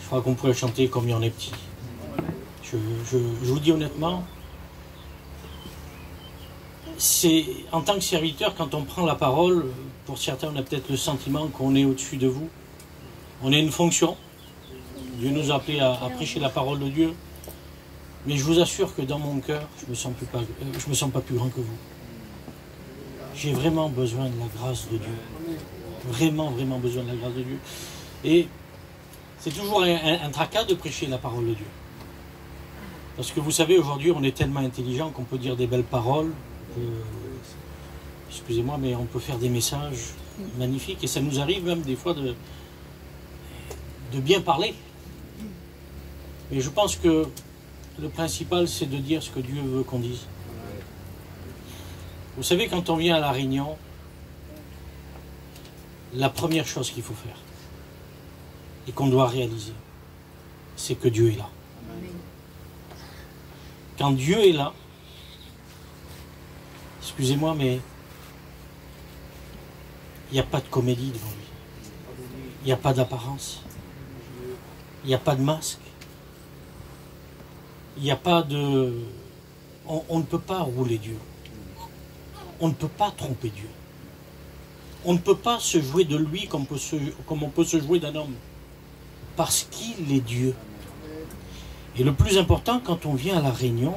Je crois qu'on pourrait chanter comme il y en est petit. Je vous dis honnêtement, c'est en tant que serviteur, quand on prend la parole, pour certains on a peut-être le sentiment qu'on est au-dessus de vous. On a une fonction. Dieu nous a appelés à prêcher la parole de Dieu. Mais je vous assure que dans mon cœur, je me sens pas plus grand que vous. J'ai vraiment besoin de la grâce de Dieu. Vraiment, vraiment besoin de la grâce de Dieu. Et c'est toujours un tracas de prêcher la parole de Dieu. Parce que vous savez, aujourd'hui, on est tellement intelligent qu'on peut dire des belles paroles. Excusez-moi, mais on peut faire des messages magnifiques. Et ça nous arrive même des fois de bien parler. Mais je pense que le principal, c'est de dire ce que Dieu veut qu'on dise. Vous savez, quand on vient à la réunion, la première chose qu'il faut faire, et qu'on doit réaliser, c'est que Dieu est là. Quand Dieu est là, excusez-moi, mais il n'y a pas de comédie devant lui. Il n'y a pas d'apparence. Il n'y a pas de masque. Il n'y a pas de... On ne peut pas rouler Dieu. On ne peut pas tromper Dieu. On ne peut pas se jouer de lui comme on peut se jouer d'un homme. Parce qu'il est Dieu. Et le plus important, quand on vient à la réunion,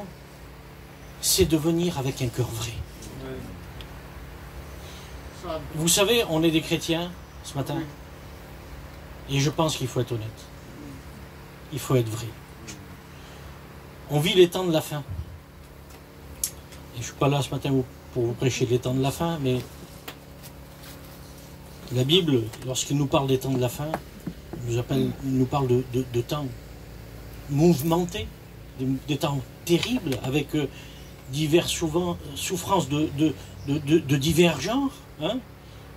c'est de venir avec un cœur vrai. Vous savez, on est des chrétiens ce matin. Et je pense qu'il faut être honnête. Il faut être vrai. On vit les temps de la fin. Et je ne suis pas là ce matin pour vous prêcher les temps de la fin, mais la Bible, lorsqu'il nous parle des temps de la fin, il nous parle de temps mouvementés, des temps terribles, avec diverses souffrances de divers genres. Hein?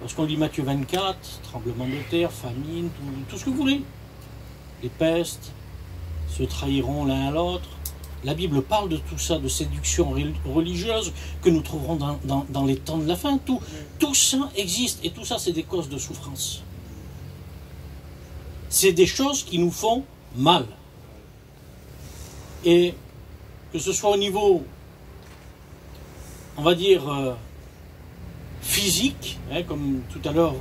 Lorsqu'on lit Matthieu 24, tremblement de terre, famine, tout ce que vous voulez. Les pestes se trahiront l'un à l'autre. La Bible parle de tout ça, de séduction religieuse que nous trouverons dans les temps de la fin. Tout ça existe et tout ça, c'est des causes de souffrance. C'est des choses qui nous font mal. Et que ce soit au niveau, on va dire, physique, hein, comme tout à l'heure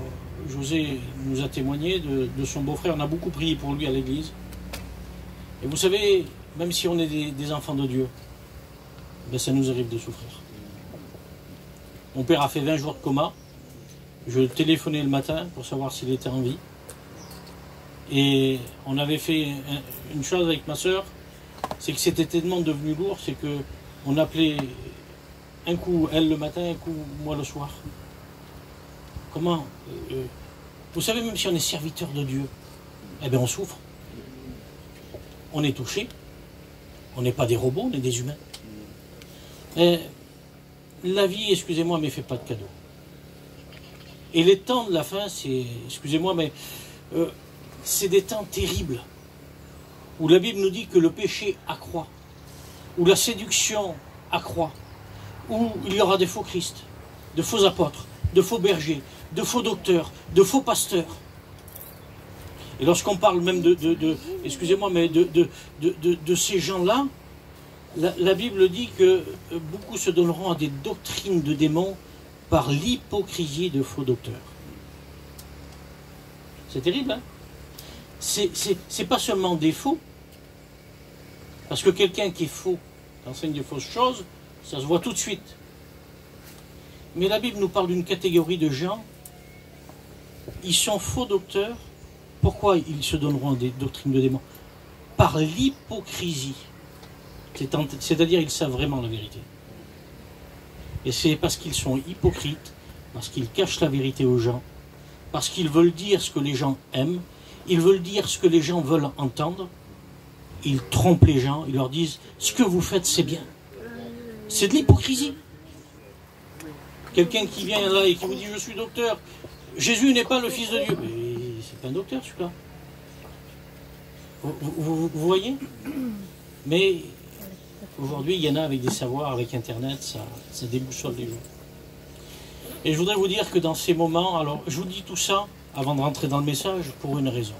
José nous a témoigné de son beau-frère, on a beaucoup prié pour lui à l'église. Et vous savez, même si on est des enfants de Dieu, ben ça nous arrive de souffrir. Mon père a fait 20 jours de coma. Je téléphonais le matin pour savoir s'il était en vie. Et on avait fait une chose avec ma soeur, c'est que c'était tellement devenu lourd, c'est que on appelait un coup elle le matin, un coup moi le soir. Comment vous savez, même si on est serviteur de Dieu, eh bien on souffre. On est touché. On n'est pas des robots, on est des humains. Et la vie, excusez-moi, mais ne fait pas de cadeaux. Et les temps de la fin, c'est, excusez-moi, mais c'est des temps terribles, où la Bible nous dit que le péché accroît, où la séduction accroît, où il y aura des faux Christ, de faux apôtres, de faux bergers, de faux docteurs, de faux pasteurs. Et lorsqu'on parle même excusez-moi, mais de ces gens-là, la Bible dit que beaucoup se donneront à des doctrines de démons par l'hypocrisie de faux docteurs. C'est terrible, hein? C'est pas seulement des faux, parce que quelqu'un qui est faux, qui enseigne de fausses choses, ça se voit tout de suite. Mais la Bible nous parle d'une catégorie de gens, ils sont faux docteurs. Pourquoi ils se donneront des doctrines de démons? Par l'hypocrisie. C'est-à-dire ils savent vraiment la vérité. Et c'est parce qu'ils sont hypocrites, parce qu'ils cachent la vérité aux gens, parce qu'ils veulent dire ce que les gens aiment, ils veulent dire ce que les gens veulent entendre, ils trompent les gens, ils leur disent « ce que vous faites c'est bien ». C'est de l'hypocrisie. Quelqu'un qui vient là et qui vous dit « je suis docteur », Jésus n'est pas le Fils de Dieu. Mais c'est pas un docteur celui-là. Vous voyez? Mais aujourd'hui, il y en a avec des savoirs, avec Internet, ça déboussole les gens. Et je voudrais vous dire que dans ces moments, alors je vous dis tout ça avant de rentrer dans le message pour une raison.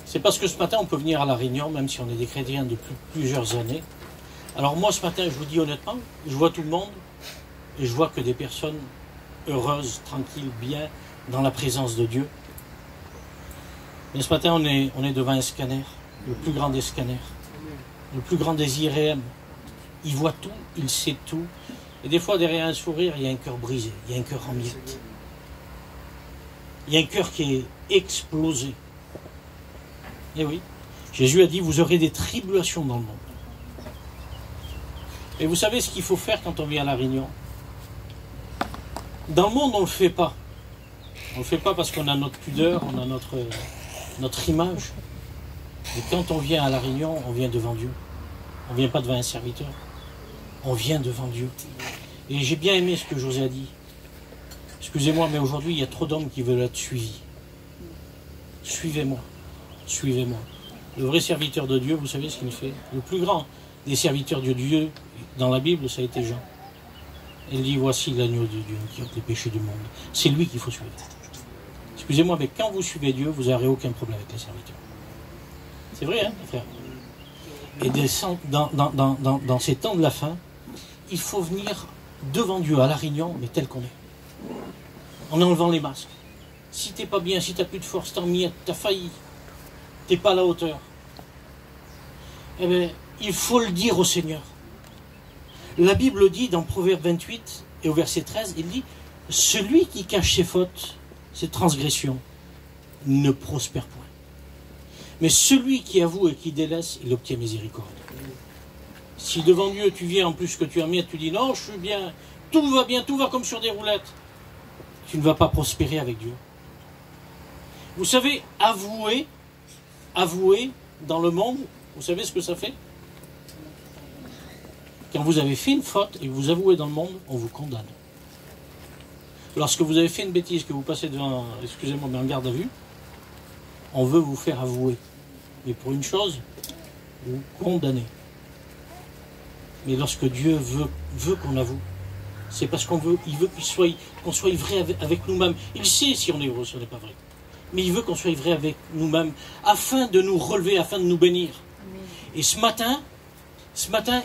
C'est parce que ce matin, on peut venir à la Réunion, même si on est des chrétiens depuis plusieurs années. Alors moi, ce matin, je vous dis honnêtement, je vois tout le monde, et je vois que des personnes heureuses, tranquilles, bien, dans la présence de Dieu. Mais ce matin, on est devant un scanner, le plus grand des scanners, le plus grand des IRM. Il voit tout, il sait tout. Et des fois, derrière un sourire, il y a un cœur brisé, il y a un cœur en miettes. Il y a un cœur qui est explosé. Et oui, Jésus a dit, vous aurez des tribulations dans le monde. Et vous savez ce qu'il faut faire quand on vient à la Réunion? Dans le monde, on ne le fait pas. On ne le fait pas parce qu'on a notre pudeur, on a notre image. Et quand on vient à la Réunion, on vient devant Dieu. On ne vient pas devant un serviteur. On vient devant Dieu. Et j'ai bien aimé ce que José a dit. Excusez-moi, mais aujourd'hui, il y a trop d'hommes qui veulent être suivis. Suivez-moi. Suivez-moi. Le vrai serviteur de Dieu, vous savez ce qu'il fait? Le plus grand des serviteurs de Dieu dans la Bible, ça a été Jean. Il dit, voici l'agneau de Dieu qui ôte les péchés du monde. C'est lui qu'il faut suivre. Excusez-moi, mais quand vous suivez Dieu, vous n'aurez aucun problème avec les serviteurs. C'est vrai, hein, frère? Et dans ces temps de la fin, il faut venir devant Dieu à la Réunion, mais tel qu'on est. En enlevant les masques. Si t'es pas bien, si t'as plus de force, t'en miettes, t'as failli, t'es pas à la hauteur, eh bien, il faut le dire au Seigneur. La Bible dit dans Proverbe 28 et au verset 13, il dit, celui qui cache ses fautes, ses transgressions, ne prospère point. Mais celui qui avoue et qui délaisse, il obtient miséricorde. Si devant Dieu tu viens en plus que tu as mis, tu dis non, je suis bien, tout va comme sur des roulettes, tu ne vas pas prospérer avec Dieu. Vous savez, avouer dans le monde, vous savez ce que ça fait? Quand vous avez fait une faute et que vous avouez dans le monde, on vous condamne. Lorsque vous avez fait une bêtise, que vous passez devant, excusez-moi, mais en garde à vue, on veut vous faire avouer. Mais pour une chose, vous condamnez. Mais lorsque Dieu veut qu'on avoue, c'est parce il veut qu'on soit vrai avec nous-mêmes. Il sait si on est vrai ou si on n'est pas vrai. Mais il veut qu'on soit vrai avec nous-mêmes, afin de nous relever, afin de nous bénir. Amen. Et ce matin,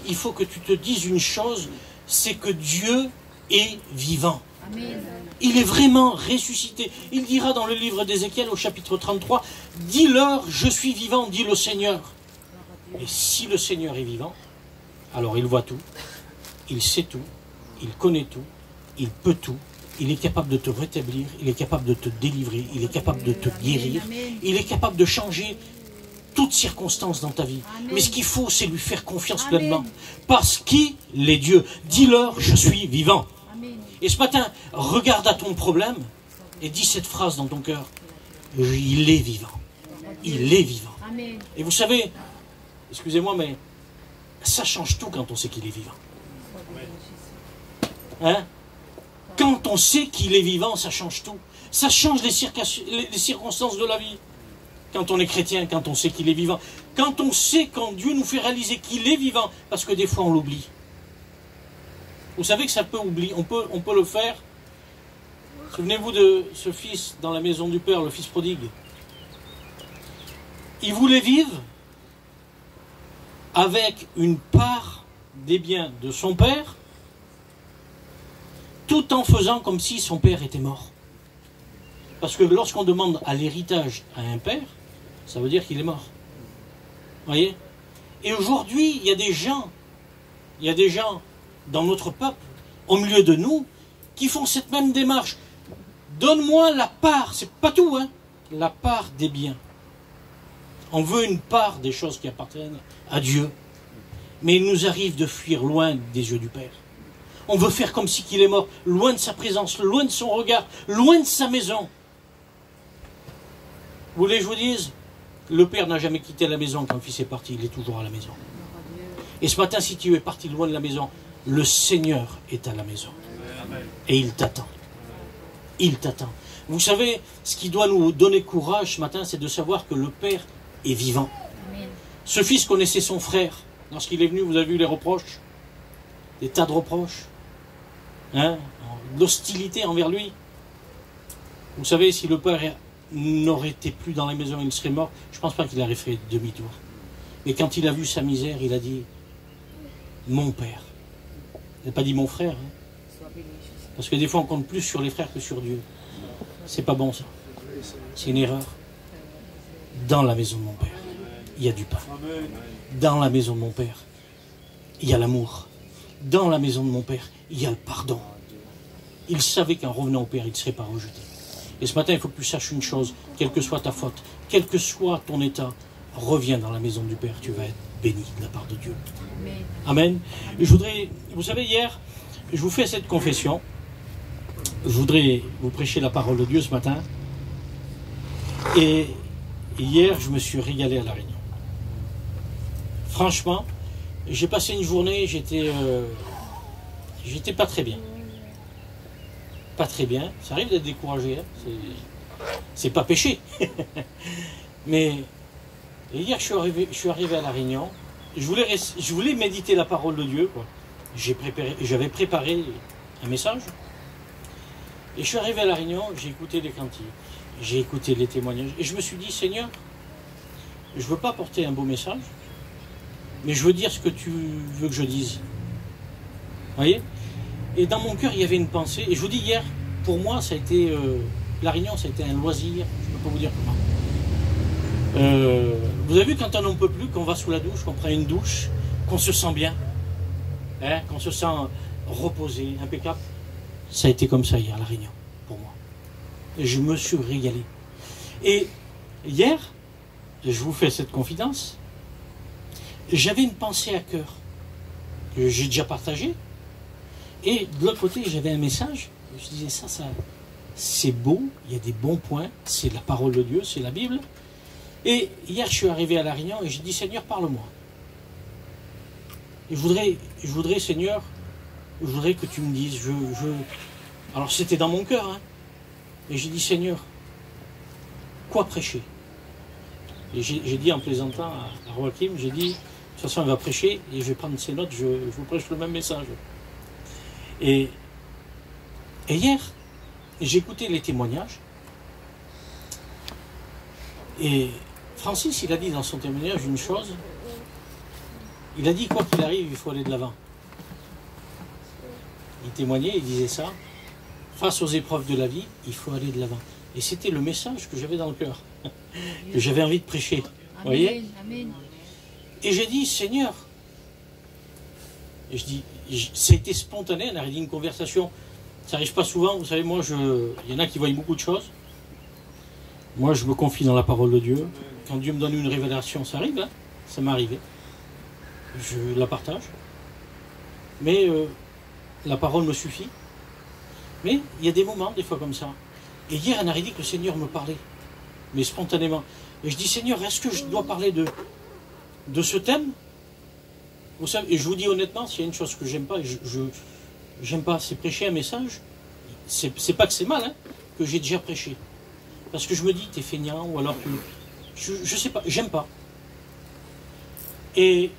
il faut que tu te dises une chose, c'est que Dieu est vivant. Amen. Il est vraiment ressuscité. Il dira dans le livre d'Ézéchiel au chapitre 33, « Dis-leur, je suis vivant, dit le Seigneur. » Et si le Seigneur est vivant, alors il voit tout, il sait tout, il connaît tout, il peut tout, il est capable de te rétablir, il est capable de te délivrer, il est capable de te guérir, il est capable de changer toutes circonstances dans ta vie. Amen. Mais ce qu'il faut, c'est lui faire confiance pleinement. Parce qu'il est Dieu. Dis-leur, je suis vivant. Amen. Et ce matin, regarde à ton problème et dis cette phrase dans ton cœur. Il est vivant. Il est vivant. Amen. Et vous savez, excusez-moi, mais ça change tout quand on sait qu'il est vivant. Hein? Quand on sait qu'il est vivant, ça change tout. Ça change les circonstances de la vie. Quand on est chrétien, quand on sait qu'il est vivant. Quand on sait, quand Dieu nous fait réaliser qu'il est vivant, parce que des fois on l'oublie. Vous savez que ça peut oublier, on peut le faire. Souvenez-vous de ce fils dans la maison du Père, le fils prodigue. Il voulait vivre avec une part des biens de son père, tout en faisant comme si son père était mort. Parce que lorsqu'on demande à l'héritage à un père, ça veut dire qu'il est mort. Vous voyez? Et aujourd'hui, il y a des gens dans notre peuple, au milieu de nous, qui font cette même démarche. Donne-moi la part, c'est pas tout, hein, la part des biens. On veut une part des choses qui appartiennent à Dieu. Mais il nous arrive de fuir loin des yeux du Père. On veut faire comme si qu'il est mort, loin de sa présence, loin de son regard, loin de sa maison. Vous voulez que je vous dise? Le Père n'a jamais quitté la maison quand le Fils est parti, il est toujours à la maison. Et ce matin, si tu es parti loin de la maison, le Seigneur est à la maison. Et il t'attend. Il t'attend. Vous savez, ce qui doit nous donner courage ce matin, c'est de savoir que le Père est vivant. Ce fils connaissait son frère. Lorsqu'il est venu, vous avez vu les reproches? Des tas de reproches. Hein? L'hostilité envers lui. Vous savez, si le Père n'aurait été plus dans la maison, il serait mort, je ne pense pas qu'il aurait fait demi-tour. Mais quand il a vu sa misère, il a dit « Mon père ». Il n'a pas dit « mon frère hein. ». Parce que des fois, on compte plus sur les frères que sur Dieu. C'est pas bon, ça. C'est une erreur. Dans la maison de mon père, il y a du pain. Dans la maison de mon père, il y a l'amour. Dans la maison de mon père, il y a le pardon. Il savait qu'en revenant au Père, il ne serait pas rejeté. Et ce matin, il faut que tu saches une chose, quelle que soit ta faute, quel que soit ton état, reviens dans la maison du Père, tu vas être béni de la part de Dieu. Amen. Et je voudrais, vous savez, hier, je vous fais cette confession. Je voudrais vous prêcher la parole de Dieu ce matin. Et hier, je me suis régalé à La Réunion. Franchement, j'ai passé une journée, j'étais pas très bien. Pas très bien. Ça arrive d'être découragé. Hein. C'est pas péché. Mais hier, je suis arrivé à La Réunion. Je voulais méditer la parole de Dieu. J'avais préparé un message. Et je suis arrivé à La Réunion, j'ai écouté les cantiques, j'ai écouté les témoignages. Et je me suis dit, Seigneur, je ne veux pas porter un beau message, mais je veux dire ce que tu veux que je dise. Vous voyez? Et dans mon cœur, il y avait une pensée. Et je vous dis, hier, pour moi, ça a été... La Réunion, ça a été un loisir. Je ne peux pas vous dire comment. Vous avez vu quand on n'en peut plus, qu'on va sous la douche, qu'on prend une douche, qu'on se sent bien, hein, qu'on se sent reposé, impeccable. Ça a été comme ça hier, à La Réunion, pour moi. Et je me suis régalé. Et hier, je vous fais cette confidence, j'avais une pensée à cœur, que j'ai déjà partagée. Et de l'autre côté, j'avais un message. Je disais, ça c'est beau, il y a des bons points, c'est la parole de Dieu, c'est la Bible. Et hier, je suis arrivé à La Réunion et j'ai dit, Seigneur, parle-moi. Et je voudrais, Seigneur, je voudrais que tu me dises, alors c'était dans mon cœur, hein, et j'ai dit, Seigneur, quoi prêcher? Et j'ai dit en plaisantant à Joachim, j'ai dit, de toute façon, elle va prêcher, et je vais prendre ses notes, je vous prêche le même message. Et hier, j'ai écouté les témoignages, et Francis, il a dit dans son témoignage une chose, il a dit, quoi qu'il arrive, il faut aller de l'avant. Il témoignait, il disait ça, face aux épreuves de la vie, il faut aller de l'avant. Et c'était le message que j'avais dans le cœur, que j'avais envie de prêcher. Vous voyez? Et j'ai dit, Seigneur, et je dis, ça a été spontané, on a dit une conversation, ça n'arrive pas souvent, vous savez, moi, il y en a qui voient beaucoup de choses. Moi, je me confie dans la parole de Dieu. Quand Dieu me donne une révélation, ça arrive, hein, ça m'est arrivé. Je la partage. Mais la parole me suffit. Mais il y a des moments, des fois comme ça. Et hier, on a dit que le Seigneur me parlait, mais spontanément. Et je dis, Seigneur, est-ce que je dois parler de ce thème? Vous savez, et je vous dis honnêtement, s'il y a une chose que j'aime pas, j'aime pas, c'est prêcher un message. C'est pas que c'est mal, hein, que j'ai déjà prêché. Parce que je me dis, t'es feignant, ou alors je sais pas, j'aime pas. Et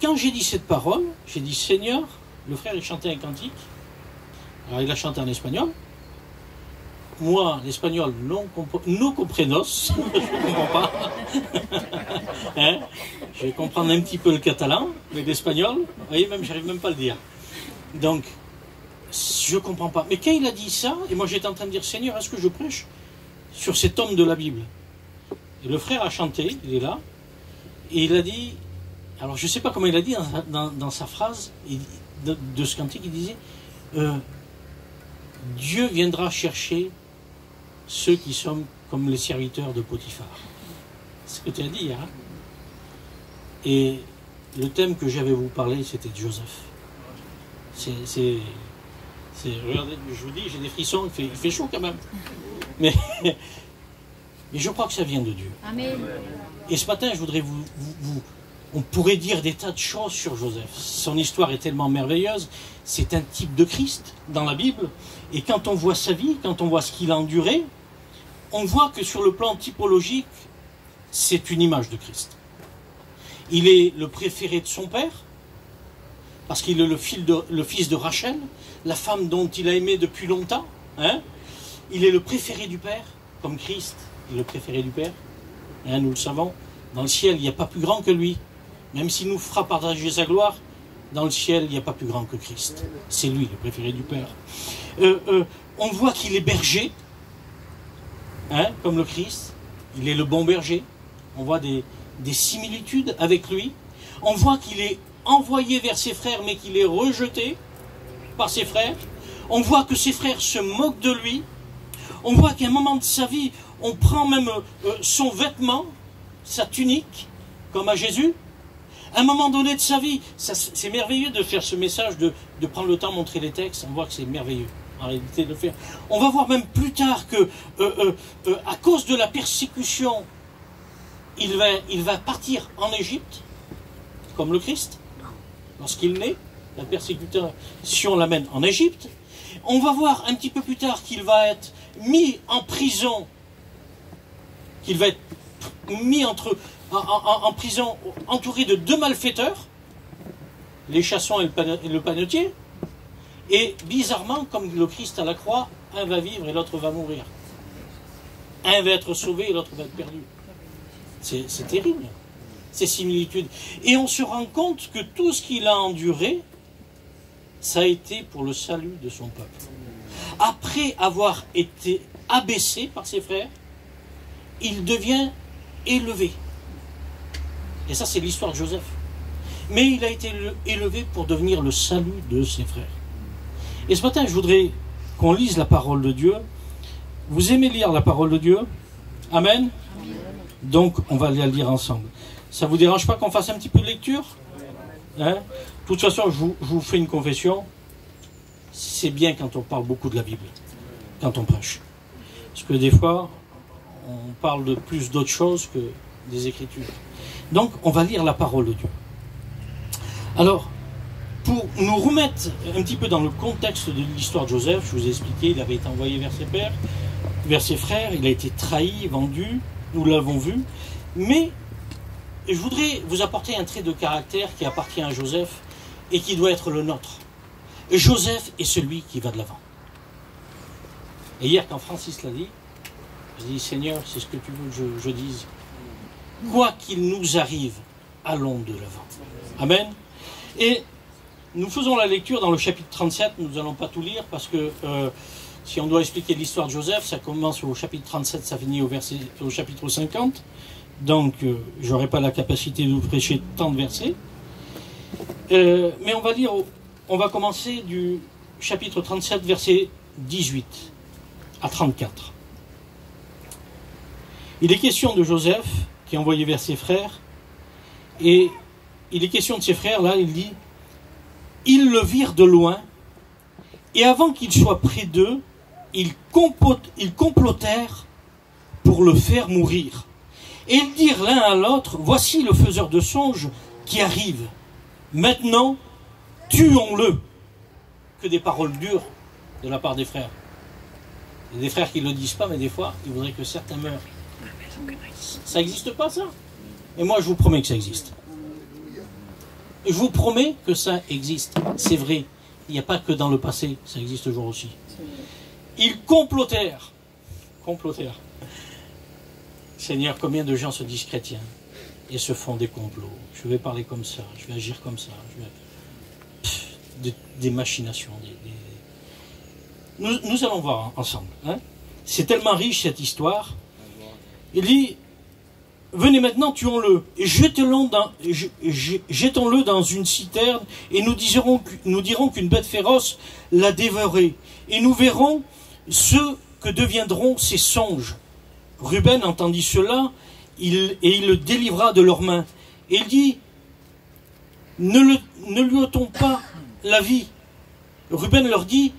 quand j'ai dit cette parole, j'ai dit, Seigneur, le frère il chantait un cantique. Alors il a chanté en espagnol. Moi, l'espagnol, no comprenos, je ne comprends pas. Hein, je vais comprendre un petit peu le catalan, mais l'espagnol, vous voyez, même, j'arrive même pas à le dire. Donc, je ne comprends pas. Mais quand il a dit ça, et moi j'étais en train de dire, Seigneur, est-ce que je prêche sur cet homme de la Bible? Et le frère a chanté, il est là, et il a dit, alors je ne sais pas comment il a dit dans sa phrase de ce cantique, il disait, Dieu viendra chercher ceux qui sont comme les serviteurs de Potiphar. C'est ce que tu as dit, hein? Et le thème que j'avais vous parler, c'était de Joseph. Regardez, je vous dis, j'ai des frissons, il fait chaud quand même. Mais je crois que ça vient de Dieu. Amen. Et ce matin, je voudrais on pourrait dire des tas de choses sur Joseph. Son histoire est tellement merveilleuse. C'est un type de Christ dans la Bible. Et quand on voit sa vie, quand on voit ce qu'il a enduré, on voit que sur le plan typologique, c'est une image de Christ. Il est le préféré de son père, parce qu'il est le fils de Rachel, la femme dont il a aimé depuis longtemps. Hein? Il est le préféré du père. comme Christ est le préféré du Père. Hein, nous le savons. Dans le ciel, il n'y a pas plus grand que lui. Même s'il nous fera partager sa gloire, dans le ciel, il n'y a pas plus grand que Christ. C'est lui, le préféré du Père. On voit qu'il est berger, hein, comme le Christ. Il est le bon berger. On voit des similitudes avec lui. On voit qu'il est envoyé vers ses frères, mais qu'il est rejeté par ses frères. On voit que ses frères se moquent de lui. On voit qu'à un moment de sa vie, on prend même son vêtement, sa tunique, comme à Jésus. À un moment donné de sa vie, c'est merveilleux de faire ce message, de prendre le temps de montrer les textes. On voit que c'est merveilleux, en réalité, de le faire. On va voir même plus tard que, à cause de la persécution, il va partir en Égypte, comme le Christ, lorsqu'il naît. La persécution l'amène en Égypte. On va voir un petit peu plus tard qu'il va être mis en prison, qu'il va être mis en prison entouré de 2 malfaiteurs, les chassons et le panetier. Et bizarrement, comme le Christ à la croix, un va vivre et l'autre va mourir. Un va être sauvé et l'autre va être perdu. C'est terrible, ces similitudes. Et on se rend compte que tout ce qu'il a enduré, ça a été pour le salut de son peuple. Après avoir été abaissé par ses frères, il devient élevé. Et ça, c'est l'histoire de Joseph. Mais il a été élevé pour devenir le salut de ses frères. Et ce matin, je voudrais qu'on lise la parole de Dieu. Vous aimez lire la parole de Dieu? Amen. Donc, on va la lire ensemble. Ça ne vous dérange pas qu'on fasse un petit peu de lecture? Hein? De toute façon, je vous fais une confession. C'est bien quand on parle beaucoup de la Bible, quand on prêche. Parce que des fois, on parle de plus d'autres choses que des Écritures. Donc, on va lire la parole de Dieu. Alors, pour nous remettre un petit peu dans le contexte de l'histoire de Joseph, je vous ai expliqué, il avait été envoyé vers ses pères, vers ses frères, il a été trahi, vendu, nous l'avons vu. Mais je voudrais vous apporter un trait de caractère qui appartient à Joseph et qui doit être le nôtre. Joseph est celui qui va de l'avant. Et hier, quand Francis l'a dit, je dis, Seigneur, c'est ce que tu veux que je dise. Quoi qu'il nous arrive, allons de l'avant. Amen. Et nous faisons la lecture dans le chapitre 37, nous n'allons pas tout lire parce que si on doit expliquer l'histoire de Joseph, ça commence au chapitre 37, ça finit au chapitre 50. Donc, je n'aurai pas la capacité de vous prêcher tant de versets. Mais on va lire, on va commencer du chapitre 37, verset 18 à 34. Il est question de Joseph, qui est envoyé vers ses frères, et il est question de ses frères, là, il dit, ils le virent de loin, et avant qu'il soit près d'eux, ils complotèrent pour le faire mourir. Et ils dirent l'un à l'autre, voici le faiseur de songes qui arrive. Maintenant, tuons-le. Que des paroles dures de la part des frères. Il y a des frères qui ne le disent pas, mais des fois, ils voudraient que certains meurent. Ça n'existe pas, ça? Et moi, je vous promets que ça existe. Je vous promets que ça existe. C'est vrai. Il n'y a pas que dans le passé, ça existe aujourd'hui aussi. Ils complotèrent. Seigneur, combien de gens se disent chrétiens et se font des complots? Je vais parler comme ça, je vais agir comme ça. Des machinations. Nous allons voir ensemble. Hein? C'est tellement riche cette histoire. Il dit, venez maintenant, tuons-le, et jetons-le dans une citerne, et nous dirons qu'une bête féroce l'a dévoré, et nous verrons ce que deviendront ses songes. Ruben entendit cela, et il le délivra de leurs mains. Et il dit, ne lui ôtons pas la vie. Ruben leur dit,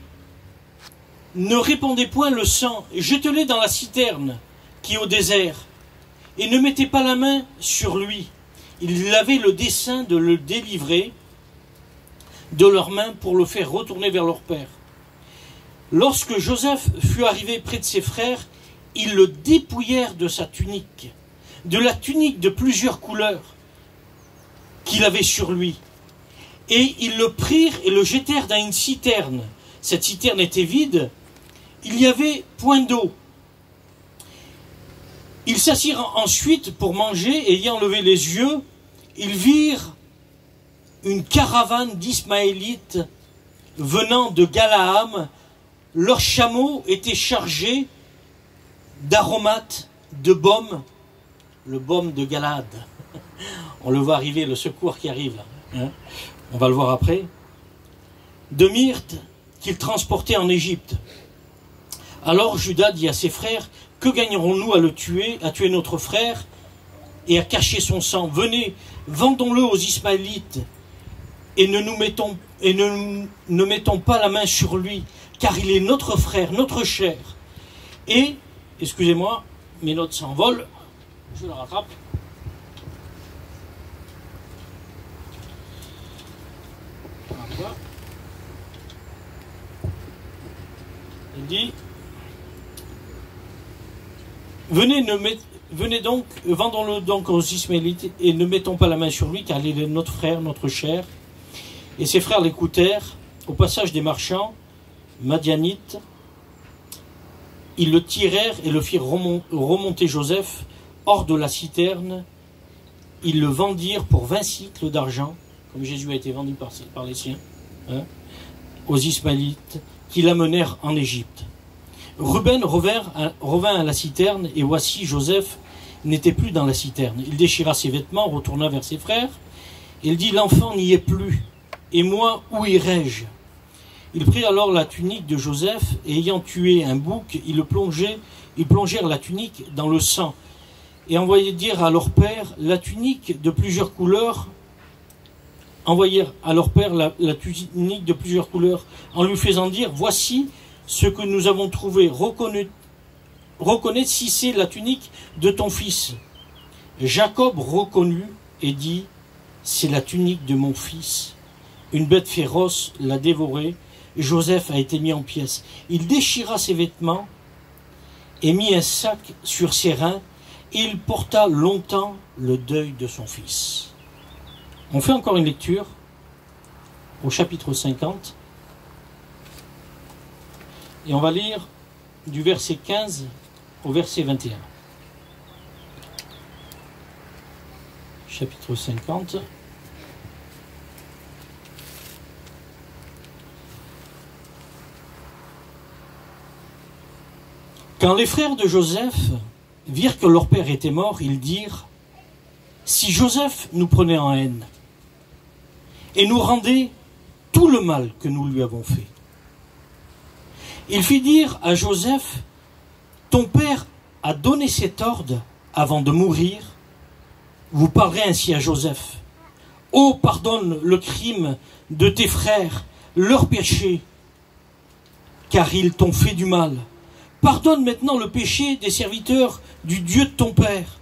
ne répandez point le sang, jetez-le dans la citerne qui est au désert, et ne mettez pas la main sur lui. Il avait le dessein de le délivrer de leurs mains pour le faire retourner vers leur père. Lorsque Joseph fut arrivé près de ses frères, ils le dépouillèrent de sa tunique, de la tunique de plusieurs couleurs qu'il avait sur lui. Et ils le prirent et le jetèrent dans une citerne. Cette citerne était vide, il n'y avait point d'eau. Ils s'assirent ensuite pour manger, et ayant levé les yeux, ils virent une caravane d'Ismaélites venant de Galaam. Leurs chameaux étaient chargés d'aromates, de baume, le baume de Galade. On le voit arriver, le secours qui arrive là. Hein, on va le voir après. De myrte qu'ils transportaient en Égypte. Alors Judas dit à ses frères, que gagnerons-nous à tuer notre frère et à cacher son sang? Venez, vendons-le aux Ismaélites et ne mettons pas la main sur lui, car il est notre frère, notre chair. Et, excusez-moi, mes notes s'envolent, je le rattrape. Voilà. Il dit, venez donc, vendons-le donc aux Ismaélites et ne mettons pas la main sur lui, car il est notre frère, notre chair. Et ses frères l'écoutèrent. Au passage des marchands madianites, ils le tirèrent et le firent remonter Joseph hors de la citerne. Ils le vendirent pour 20 cycles d'argent, comme Jésus a été vendu par les siens, hein, aux Ismaélites, qui l'amenèrent en Égypte. Ruben revint à la citerne, et voici Joseph n'était plus dans la citerne. Il déchira ses vêtements, retourna vers ses frères. Il dit, l'enfant n'y est plus, et moi, où irai-je? Ils prirent alors la tunique de Joseph, et ayant tué un bouc, ils plongèrent la tunique dans le sang, et envoyèrent dire à leur père la tunique de plusieurs couleurs, envoyèrent à leur père la tunique de plusieurs couleurs, en lui faisant dire, voici ce que nous avons trouvé, reconnais si c'est la tunique de ton fils. Jacob reconnut et dit, c'est la tunique de mon fils. Une bête féroce l'a dévoré. Joseph a été mis en pièces. Il déchira ses vêtements et mit un sac sur ses reins, et il porta longtemps le deuil de son fils. On fait encore une lecture au chapitre 50. Et on va lire du verset 15 au verset 21. Chapitre 50. Quand les frères de Joseph virent que leur père était mort, ils dirent, si Joseph nous prenait en haine et nous rendait tout le mal que nous lui avons fait. Il fit dire à Joseph, ton père a donné cet ordre avant de mourir. Vous parlerez ainsi à Joseph. Oh, pardonne le crime de tes frères, leur péché, car ils t'ont fait du mal. Pardonne maintenant le péché des serviteurs du Dieu de ton père.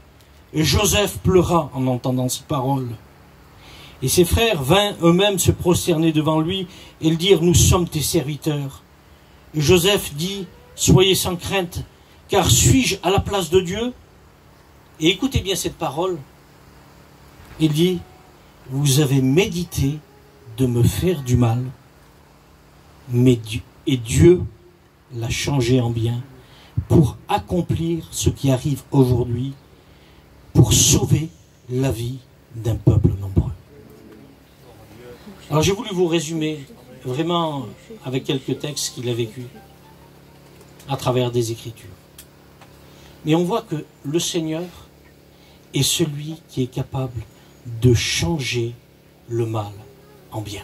Et Joseph pleura en entendant ces paroles. Et ses frères vinrent eux-mêmes se prosterner devant lui et le dirent, nous sommes tes serviteurs. Et Joseph dit, soyez sans crainte, car suis-je à la place de Dieu? Et écoutez bien cette parole. Il dit, vous avez médité de me faire du mal, et Dieu l'a changé en bien pour accomplir ce qui arrive aujourd'hui, pour sauver la vie d'un peuple nombreux. Alors j'ai voulu vous résumer vraiment avec quelques textes qu'il a vécu à travers des Écritures. Mais on voit que le Seigneur est celui qui est capable de changer le mal en bien.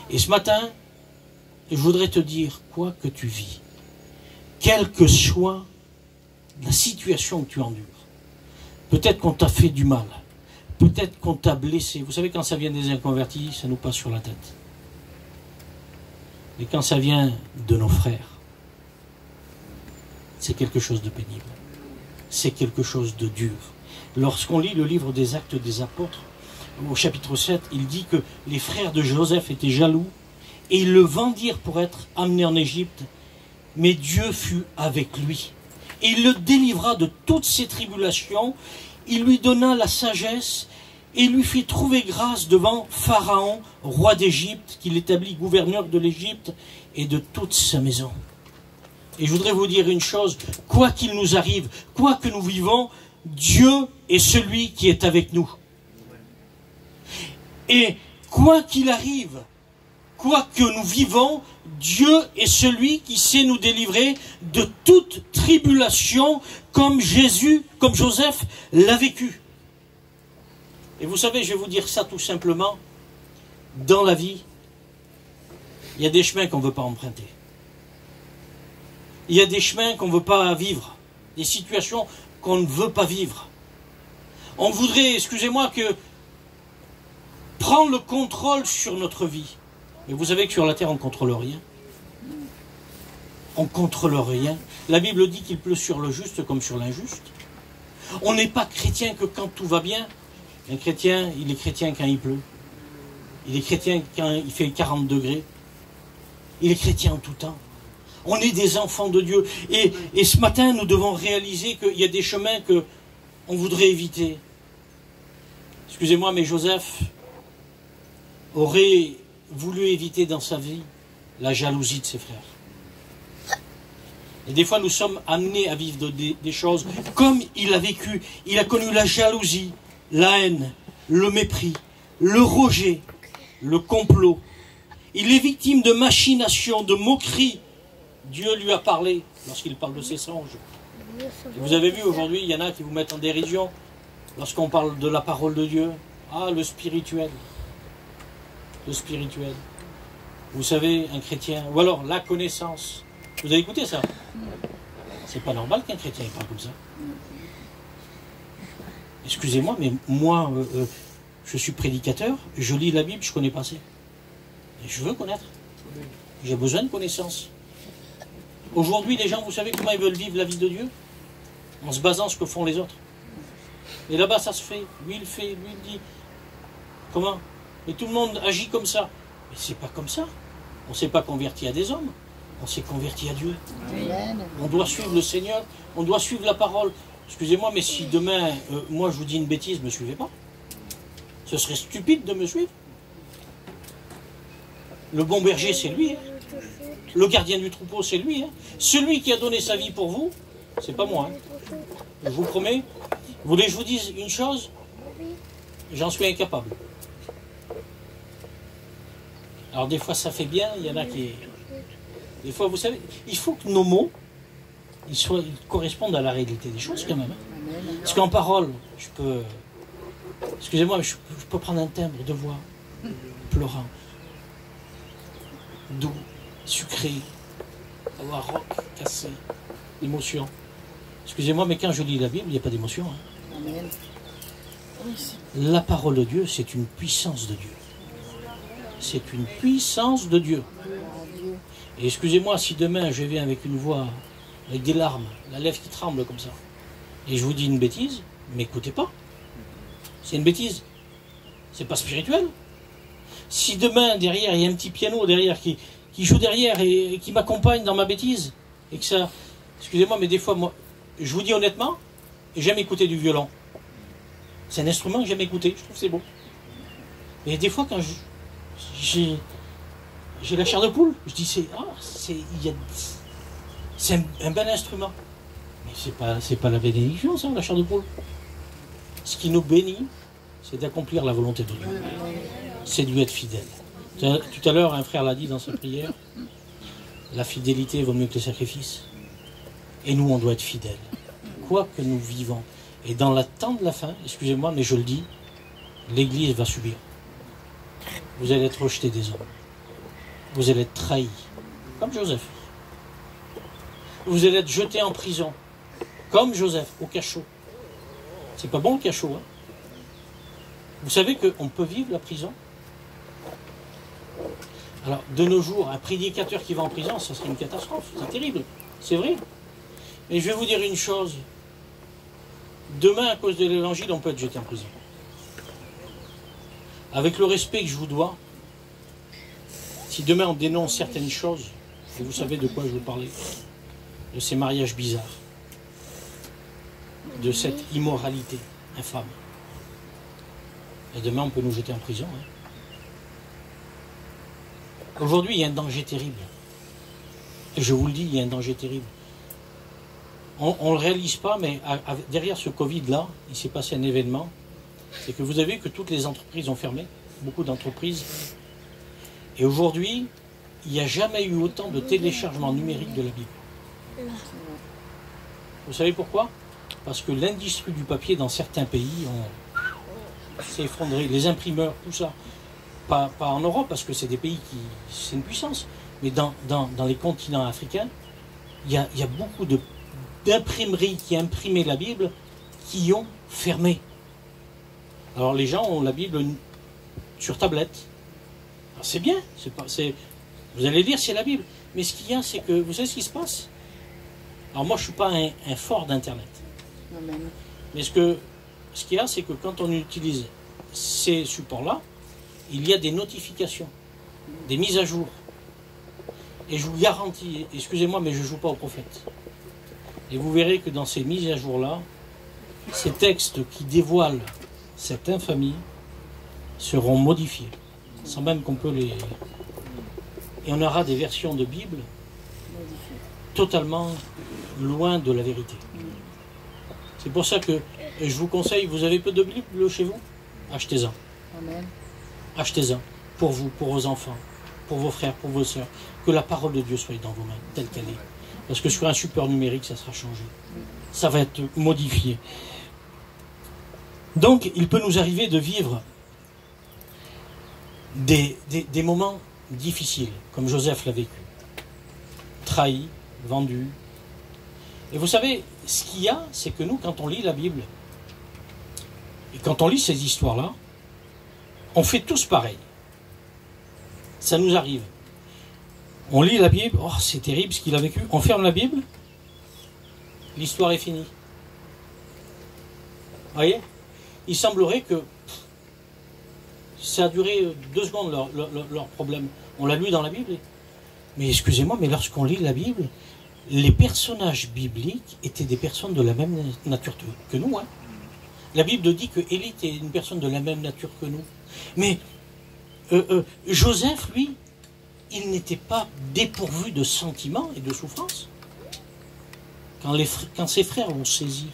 Et ce matin, je voudrais te dire, quoi que tu vis, quelle que soit la situation que tu endures, peut-être qu'on t'a fait du mal, peut-être qu'on t'a blessé. Vous savez, quand ça vient des inconvertis, ça nous passe sur la tête. Mais quand ça vient de nos frères, c'est quelque chose de pénible. C'est quelque chose de dur. Lorsqu'on lit le livre des Actes des Apôtres, au chapitre 7, il dit que les frères de Joseph étaient jaloux et ils le vendirent pour être amené en Égypte. Mais Dieu fut avec lui. Et il le délivra de toutes ses tribulations. Il lui donna la sagesse et il lui fit trouver grâce devant Pharaon, roi d'Égypte, qu'il établit gouverneur de l'Égypte et de toute sa maison. Et je voudrais vous dire une chose, quoi qu'il nous arrive, quoi que nous vivons, Dieu est celui qui est avec nous. Et quoi qu'il arrive, quoi que nous vivons, Dieu est celui qui sait nous délivrer de toute tribulation comme Joseph l'a vécu. Et vous savez, je vais vous dire ça tout simplement, dans la vie, il y a des chemins qu'on ne veut pas emprunter. Il y a des chemins qu'on ne veut pas vivre, des situations qu'on ne veut pas vivre. On voudrait, excusez-moi, que prendre le contrôle sur notre vie. Mais vous savez que sur la terre, on ne contrôle rien. On ne contrôle rien. La Bible dit qu'il pleut sur le juste comme sur l'injuste. On n'est pas chrétien que quand tout va bien. Un chrétien, il est chrétien quand il pleut. Il est chrétien quand il fait 40 degrés. Il est chrétien en tout temps. On est des enfants de Dieu. Et ce matin, nous devons réaliser qu'il y a des chemins qu'on voudrait éviter. Excusez-moi, mais Joseph aurait voulu éviter dans sa vie la jalousie de ses frères. Et des fois, nous sommes amenés à vivre des choses comme il a vécu. Il a connu la jalousie, la haine, le mépris, le rejet, le complot. Il est victime de machinations, de moqueries. Dieu lui a parlé lorsqu'il parle de ses songes. Et vous avez vu aujourd'hui, il y en a qui vous mettent en dérision lorsqu'on parle de la parole de Dieu. Ah, le spirituel. Le spirituel. Vous savez, un chrétien, ou alors la connaissance. Vous avez écouté ça? C'est pas normal qu'un chrétien parle comme ça. Excusez-moi, mais moi, je suis prédicateur, je lis la Bible, je connais pas assez. Et je veux connaître. J'ai besoin de connaissances. Aujourd'hui, les gens, vous savez comment ils veulent vivre la vie de Dieu? En se basant sur ce que font les autres. Et là-bas, ça se fait. Lui, il fait, lui, il dit. Comment? Et tout le monde agit comme ça. Mais c'est pas comme ça. On ne s'est pas converti à des hommes. On s'est converti à Dieu. Amen. On doit suivre le Seigneur. On doit suivre la parole. Excusez-moi, mais si demain, moi, je vous dis une bêtise, ne me suivez pas. Ce serait stupide de me suivre. Le bon berger, c'est lui. Hein. Le gardien du troupeau, c'est lui. Hein. Celui qui a donné sa vie pour vous, c'est pas moi. Hein. Je vous promets. Vous voulez que je vous dise une chose? J'en suis incapable. Alors des fois ça fait bien, il y en a qui... Des fois, vous savez, il faut que nos mots, ils correspondent à la réalité des choses quand même. Hein. Parce qu'en parole, je peux... Excusez-moi, mais je peux prendre un timbre de voix pleurant, doux, sucré, avoir rock, cassé, émotion. Excusez-moi, mais quand je lis la Bible, il n'y a pas d'émotion. Hein. La parole de Dieu, c'est une puissance de Dieu. C'est une puissance de Dieu. Et excusez-moi si demain je viens avec une voix, avec des larmes, la lèvre qui tremble comme ça, et je vous dis une bêtise, m'écoutez pas. C'est une bêtise. C'est pas spirituel. Si demain, derrière, il y a un petit piano derrière qui joue derrière et qui m'accompagne dans ma bêtise, et que ça... Excusez-moi, mais des fois, moi, je vous dis honnêtement, j'aime écouter du violon. C'est un instrument que j'aime écouter, je trouve que c'est beau. Et des fois, quand j'ai la chair de poule, je dis c'est un bel instrument. Mais c'est pas la bénédiction, ça, la chair de poule. Ce qui nous bénit, c'est d'accomplir la volonté de Dieu. C'est de lui être fidèle. Tout à l'heure, un frère l'a dit dans sa prière, la fidélité vaut mieux que le sacrifice. Et nous, on doit être fidèles. Quoi que nous vivons. Et dans le temps de la fin, excusez-moi, mais je le dis, l'Église va subir. Vous allez être rejetés des hommes. Vous allez être trahis, comme Joseph. Vous allez être jetés en prison, comme Joseph, au cachot. C'est pas bon le cachot, hein? Vous savez qu'on peut vivre la prison? Alors, de nos jours, un prédicateur qui va en prison, ça serait une catastrophe. C'est terrible, c'est vrai. Mais je vais vous dire une chose. Demain, à cause de l'évangile, on peut être jeté en prison. Avec le respect que je vous dois, si demain on dénonce certaines choses, et vous savez de quoi je veux parler, de ces mariages bizarres, de cette immoralité infâme, et demain on peut nous jeter en prison. Hein. Aujourd'hui, il y a un danger terrible. Et je vous le dis, il y a un danger terrible. On ne le réalise pas, mais derrière ce Covid-là, il s'est passé un événement. C'est que vous avez vu que toutes les entreprises ont fermé, beaucoup d'entreprises. Et aujourd'hui, il n'y a jamais eu autant de téléchargements numériques de la Bible. Vous savez pourquoi? Parce que l'industrie du papier dans certains pays s'est effondrée. Les imprimeurs, tout ça. Pas en Europe, parce que c'est des pays qui... c'est une puissance. Mais dans les continents africains, il y a beaucoup d'imprimeries qui imprimaient la Bible qui ont fermé. Alors les gens ont la Bible sur tablette. C'est bien, vous allez lire, c'est la Bible. Mais ce qu'il y a, c'est que, vous savez ce qui se passe? Alors moi, je ne suis pas un fort d'Internet. Mais ce qu'il y a, c'est que quand on utilise ces supports-là, il y a des notifications, des mises à jour. Et je vous garantis, excusez-moi, mais je ne joue pas au prophète. Et vous verrez que dans ces mises à jour-là, ces textes qui dévoilent cette infamie seront modifiés, sans même qu'on peut les... Et on aura des versions de Bible totalement loin de la vérité. C'est pour ça que je vous conseille, vous avez peu de Bible chez vous? Achetez-en. Achetez-en. Pour vous, pour vos enfants, pour vos frères, pour vos sœurs. Que la parole de Dieu soit dans vos mains, telle qu'elle est. Parce que sur un support numérique, ça sera changé. Ça va être modifié. Donc, il peut nous arriver de vivre des moments difficiles, comme Joseph l'a vécu. Trahi, vendu. Et vous savez, ce qu'il y a, c'est que nous, quand on lit la Bible, et quand on lit ces histoires-là, on fait tous pareil. Ça nous arrive. On lit la Bible, oh c'est terrible ce qu'il a vécu. On ferme la Bible, l'histoire est finie. Vous voyez? Il semblerait que ça a duré 2 secondes leur problème. On l'a lu dans la Bible. Mais excusez-moi, mais lorsqu'on lit la Bible, les personnages bibliques étaient des personnes de la même nature que nous. Hein. La Bible dit que Élie était une personne de la même nature que nous. Mais Joseph, lui, il n'était pas dépourvu de sentiments et de souffrances. Quand ses frères l'ont saisi,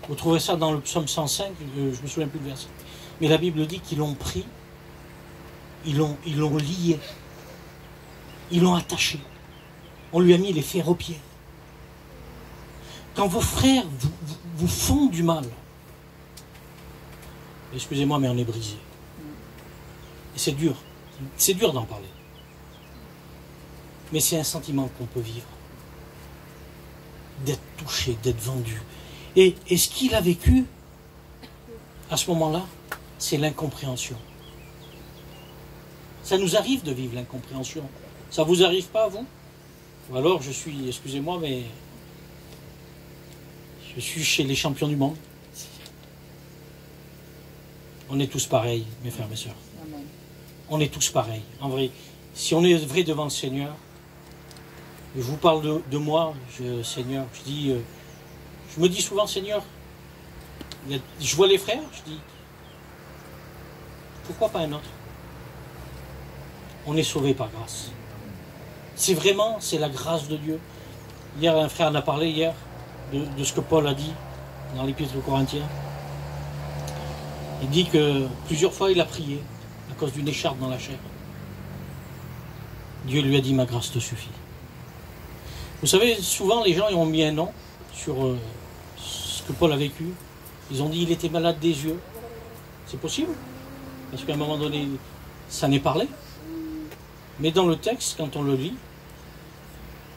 vous trouvez ça dans le psaume 105, je ne me souviens plus du verset. Mais la Bible dit qu'ils l'ont pris, ils l'ont lié, ils l'ont attaché. On lui a mis les fers aux pieds. Quand vos frères vous font du mal, excusez-moi, mais on est brisé. Et c'est dur. C'est dur d'en parler. Mais c'est un sentiment qu'on peut vivre. D'être touché, d'être vendu. Et ce qu'il a vécu, à ce moment-là, c'est l'incompréhension. Ça nous arrive de vivre l'incompréhension. Ça vous arrive pas, vous? Ou alors je suis, excusez-moi, mais je suis chez les champions du monde. On est tous pareils, mes frères, mes sœurs. Amen. On est tous pareils. En vrai, si on est vrai devant le Seigneur, je vous parle de moi, Seigneur, je me dis souvent, Seigneur, je vois les frères, je dis, pourquoi pas un autre? On est sauvé par grâce. C'est la grâce de Dieu. Hier, un frère en a parlé hier de ce que Paul a dit dans l'Épître aux Corinthiens. Il dit que plusieurs fois il a prié à cause d'une écharpe dans la chair. Dieu lui a dit, ma grâce te suffit. Vous savez, souvent les gens ils ont mis un nom sur ce que Paul a vécu. Ils ont dit il était malade des yeux. C'est possible, parce qu'à un moment donné, ça n'est parlé. Mais dans le texte, quand on le lit,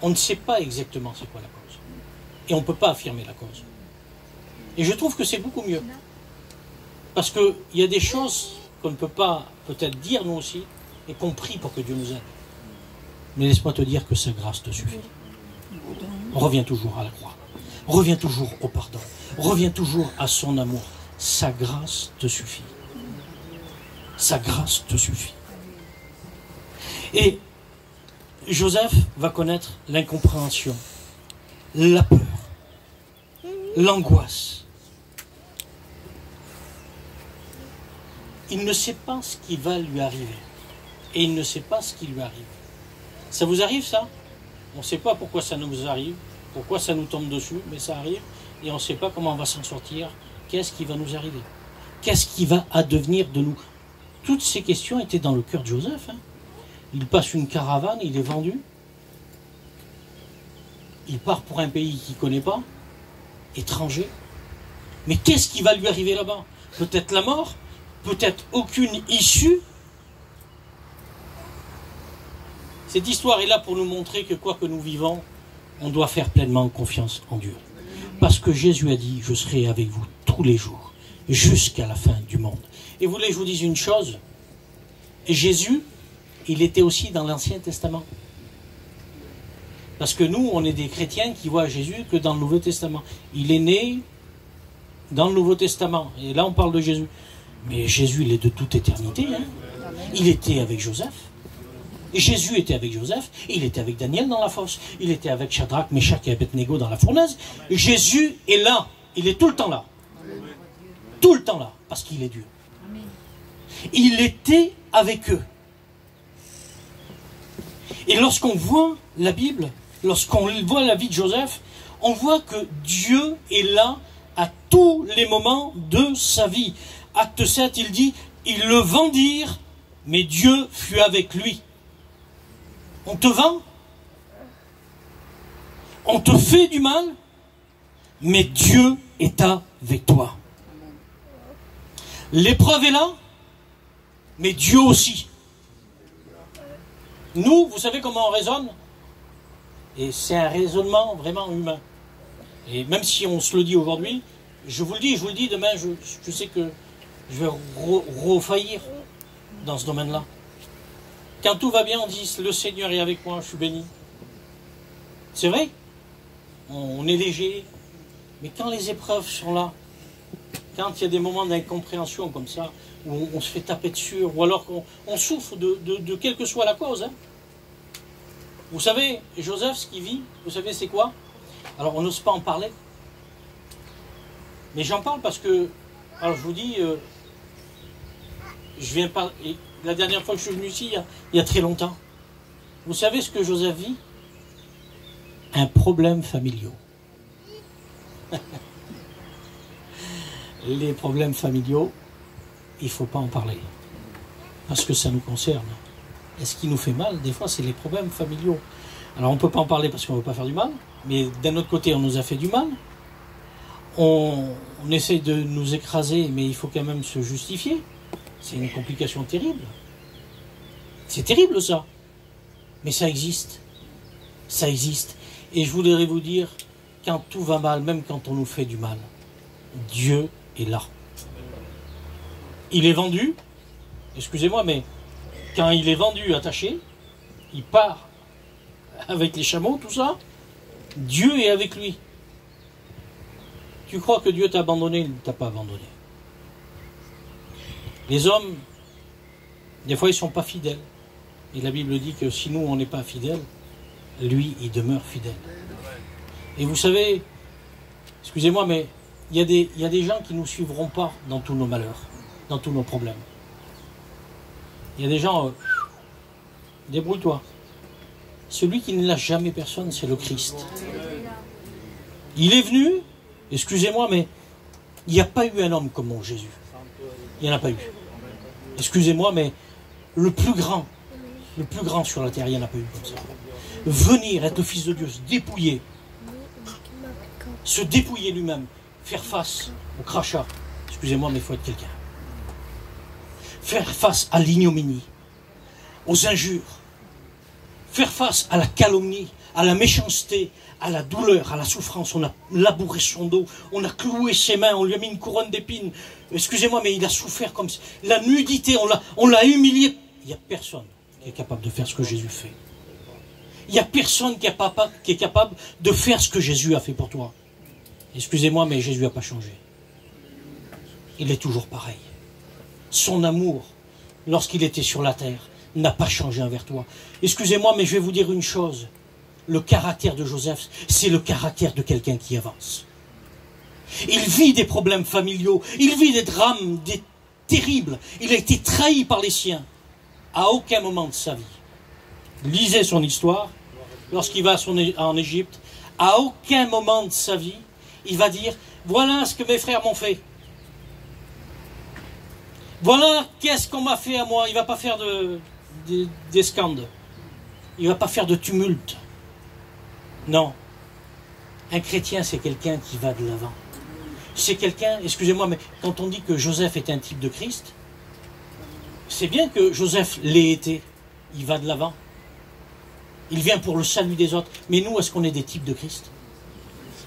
on ne sait pas exactement c'est quoi la cause. Et on ne peut pas affirmer la cause. Et je trouve que c'est beaucoup mieux. Parce qu'il y a des choses qu'on ne peut pas peut-être dire nous aussi, et qu'on prie pour que Dieu nous aide. Mais laisse-moi te dire que sa grâce te suffit. On revient toujours à la croix. On revient toujours au pardon. On revient toujours à son amour. Sa grâce te suffit. Sa grâce te suffit. Et Joseph va connaître l'incompréhension, la peur, l'angoisse. Il ne sait pas ce qui va lui arriver. Et il ne sait pas ce qui lui arrive. Ça vous arrive ça? On ne sait pas pourquoi ça nous arrive, pourquoi ça nous tombe dessus, mais ça arrive et on ne sait pas comment on va s'en sortir. Qu'est-ce qui va nous arriver? Qu'est-ce qui va advenir de nous? Toutes ces questions étaient dans le cœur de Joseph. Hein. Il passe une caravane, il est vendu. Il part pour un pays qu'il ne connaît pas, étranger. Mais qu'est-ce qui va lui arriver là-bas? Peut-être la mort, peut-être aucune issue. Cette histoire est là pour nous montrer que quoi que nous vivons, on doit faire pleinement confiance en Dieu. Parce que Jésus a dit, je serai avec vous tous les jours, jusqu'à la fin du monde. Et vous voulez que je vous dise une chose? Jésus, il était aussi dans l'Ancien Testament. Parce que nous, on est des chrétiens qui voient Jésus que dans le Nouveau Testament. Il est né dans le Nouveau Testament. Et là, on parle de Jésus. Mais Jésus, il est de toute éternité. Hein. Il était avec Joseph. Et Jésus était avec Joseph. Il était avec Daniel dans la fosse. Il était avec Shadrach, Meshach et Abednego dans la fournaise. Et Jésus est là. Il est tout le temps là. Tout le temps là. Parce qu'il est Dieu. Il était avec eux. Et lorsqu'on voit la Bible, lorsqu'on voit la vie de Joseph, on voit que Dieu est là à tous les moments de sa vie. Acte 7, il dit, ils le vendirent, mais Dieu fut avec lui. On te vend, on te fait du mal, mais Dieu est avec toi. L'épreuve est là, mais Dieu aussi. Nous, vous savez comment on raisonne? Et c'est un raisonnement vraiment humain. Et même si on se le dit aujourd'hui, je vous le dis demain, je sais que je vais refaillir dans ce domaine-là. Quand tout va bien, on dit, le Seigneur est avec moi, je suis béni. C'est vrai, on est léger, mais quand les épreuves sont là, quand il y a des moments d'incompréhension comme ça, où on se fait taper dessus, ou alors qu'on souffre de quelle que soit la cause. Hein. Vous savez, Joseph, ce qu'il vit, vous savez c'est quoi? Alors on n'ose pas en parler. Mais j'en parle parce que, alors je vous dis, je viens pas, la dernière fois que je suis venu ici, il y a très longtemps. Vous savez ce que Joseph vit? Un problème familial. Les problèmes familiaux, il ne faut pas en parler. Parce que ça nous concerne. Et ce qui nous fait mal, des fois, c'est les problèmes familiaux. Alors, on ne peut pas en parler parce qu'on ne veut pas faire du mal. Mais d'un autre côté, on nous a fait du mal. On essaye de nous écraser, mais il faut quand même se justifier. C'est une complication terrible. C'est terrible, ça. Mais ça existe. Ça existe. Et je voudrais vous dire, quand tout va mal, même quand on nous fait du mal, Dieu est là. Il est vendu, excusez-moi, mais quand il est vendu, attaché, il part avec les chameaux, tout ça, Dieu est avec lui. Tu crois que Dieu t'a abandonné, il ne t'a pas abandonné. Les hommes, des fois, ils ne sont pas fidèles. Et la Bible dit que si nous, on n'est pas fidèles, lui, il demeure fidèle. Et vous savez, excusez-moi, mais il y a des gens qui ne nous suivront pas dans tous nos malheurs, dans tous nos problèmes. Il y a des gens, débrouille-toi. Celui qui ne lâche jamais personne, c'est le Christ. Il est venu, excusez-moi, mais il n'y a pas eu un homme comme mon Jésus. Il n'y en a pas eu. Excusez-moi, mais le plus grand sur la terre, il n'y en a pas eu comme ça. Venir, être le Fils de Dieu, se dépouiller lui-même, faire face au crachat. Excusez-moi, mais il faut être quelqu'un. Faire face à l'ignominie, aux injures, faire face à la calomnie, à la méchanceté, à la douleur, à la souffrance. On a labouré son dos, on a cloué ses mains, on lui a mis une couronne d'épines. Excusez-moi, mais il a souffert comme ça. La nudité, on l'a humilié. Il n'y a personne qui est capable de faire ce que Jésus fait. Il n'y a personne qui est capable de faire ce que Jésus a fait pour toi. Excusez-moi, mais Jésus n'a pas changé. Il est toujours pareil. Son amour, lorsqu'il était sur la terre, n'a pas changé envers toi. Excusez-moi, mais je vais vous dire une chose. Le caractère de Joseph, c'est le caractère de quelqu'un qui avance. Il vit des problèmes familiaux, il vit des drames terribles. Il a été trahi par les siens. À aucun moment de sa vie, lisez son histoire, lorsqu'il va en Égypte, à aucun moment de sa vie, il va dire, voilà ce que mes frères m'ont fait. Voilà qu'est-ce qu'on m'a fait à moi. Il ne va pas faire des scandales. Il ne va pas faire de tumulte. Non. Un chrétien, c'est quelqu'un qui va de l'avant. C'est quelqu'un, excusez-moi, mais quand on dit que Joseph est un type de Christ, c'est bien que Joseph l'ait été. Il va de l'avant. Il vient pour le salut des autres. Mais nous, est-ce qu'on est des types de Christ?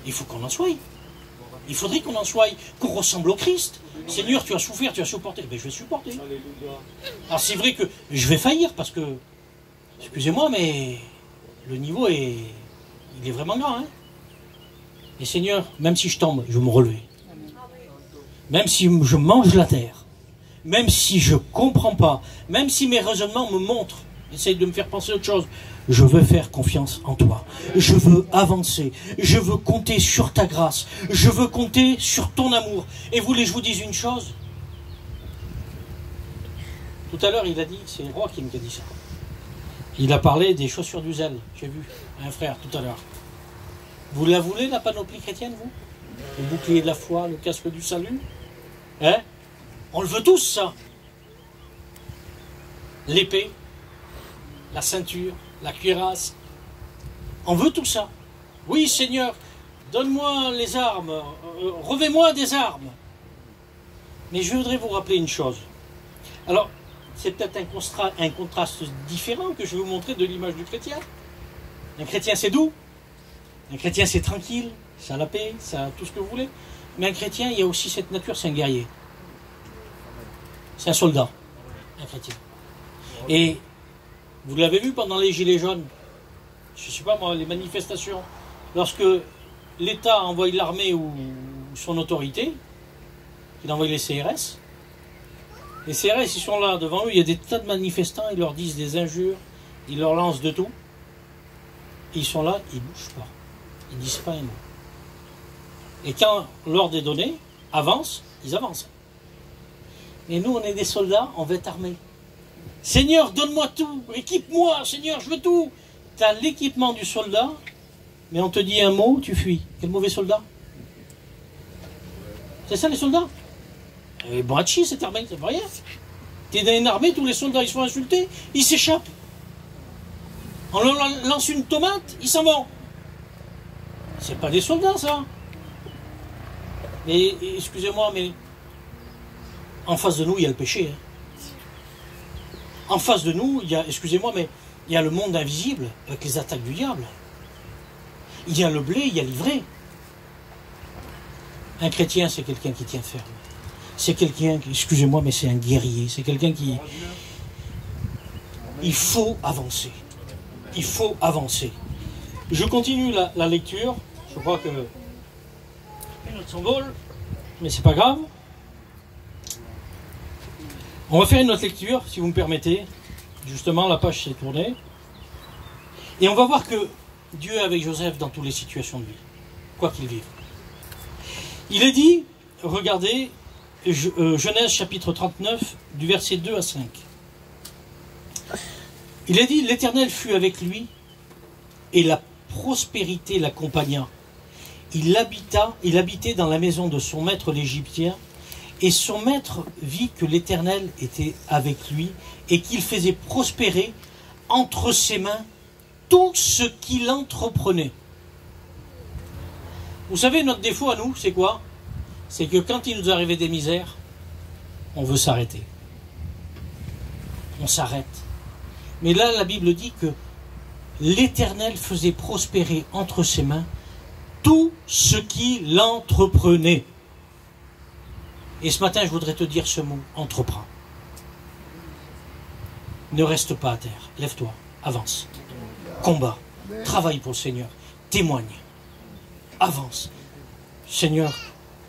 Il faut qu'on en soit. Il faudrait qu'on en soit, qu'on ressemble au Christ. Seigneur, tu as souffert, tu as supporté. Ben, je vais supporter. Alors c'est vrai que je vais faillir parce que, excusez-moi, mais le niveau il est vraiment grand. Hein. Et Seigneur, même si je tombe, je vais me relever. Même si je mange la terre, même si je ne comprends pas, même si mes raisonnements me montrent, essayent de me faire penser à autre chose, je veux faire confiance en toi. Je veux avancer. Je veux compter sur ta grâce. Je veux compter sur ton amour. Et vous voulez que je vous dise une chose? Tout à l'heure, il a dit, c'est le roi qui me a dit ça. Il a parlé des chaussures du zèle. J'ai vu un frère tout à l'heure. Vous la voulez, la panoplie chrétienne, vous? Le bouclier de la foi, le casque du salut? Hein? On le veut tous, ça. L'épée, la ceinture, la cuirasse. On veut tout ça. Oui, Seigneur, donne-moi les armes, revêt-moi des armes. Mais je voudrais vous rappeler une chose. Alors, c'est peut-être un contraste différent que je vais vous montrer de l'image du chrétien. Un chrétien, c'est doux. Un chrétien, c'est tranquille. Ça a la paix, ça a tout ce que vous voulez. Mais un chrétien, il y a aussi cette nature, c'est un guerrier. C'est un soldat, un chrétien. Et vous l'avez vu pendant les Gilets jaunes, je ne sais pas moi, les manifestations, lorsque l'État envoie l'armée ou son autorité, il envoie les CRS ils sont là devant eux, il y a des tas de manifestants, ils leur disent des injures, ils leur lancent de tout, et ils sont là, ils ne bougent pas, ils ne disent pas un mot. Et quand l'ordre est donné, ils avancent. Mais nous, on est des soldats, on veut être armés. Seigneur, donne-moi tout, équipe-moi, Seigneur, je veux tout. Tu as l'équipement du soldat, mais on te dit un mot, tu fuis. Quel mauvais soldat. C'est ça les soldats? Et Brachi, cette armée, c'est pas rien. Tu es dans une armée, tous les soldats, ils se font insulter, ils s'échappent. On leur lance une tomate, ils s'en vont. C'est pas des soldats, ça. Mais, excusez-moi, mais en face de nous, il y a le péché. Hein. En face de nous, il y a, excusez-moi, mais il y a le monde invisible avec les attaques du diable. Il y a le blé, il y a l'ivraie. Un chrétien, c'est quelqu'un qui tient ferme. C'est quelqu'un, excusez-moi, mais c'est un guerrier. C'est quelqu'un qui... Il faut avancer. Il faut avancer. Je continue la lecture. Je crois que... Notre s'envole, mais c'est pas grave. On va faire une autre lecture, si vous me permettez. Justement, la page s'est tournée. Et on va voir que Dieu est avec Joseph dans toutes les situations de vie, quoi qu'il vive. Il est dit, regardez, Genèse chapitre 39, du verset 2 à 5. Il est dit, l'Éternel fut avec lui, et la prospérité l'accompagna. Il habitait dans la maison de son maître l'Égyptien, et son maître vit que l'Éternel était avec lui, et qu'il faisait prospérer entre ses mains tout ce qu'il entreprenait. Vous savez, notre défaut à nous, c'est quoi? C'est que quand il nous arrivait des misères, on veut s'arrêter. On s'arrête. Mais là, la Bible dit que l'Éternel faisait prospérer entre ses mains tout ce qu'il entreprenait. Et ce matin, je voudrais te dire ce mot, entreprends. Ne reste pas à terre, lève-toi, avance, combat, travaille pour le Seigneur, témoigne, avance. Seigneur,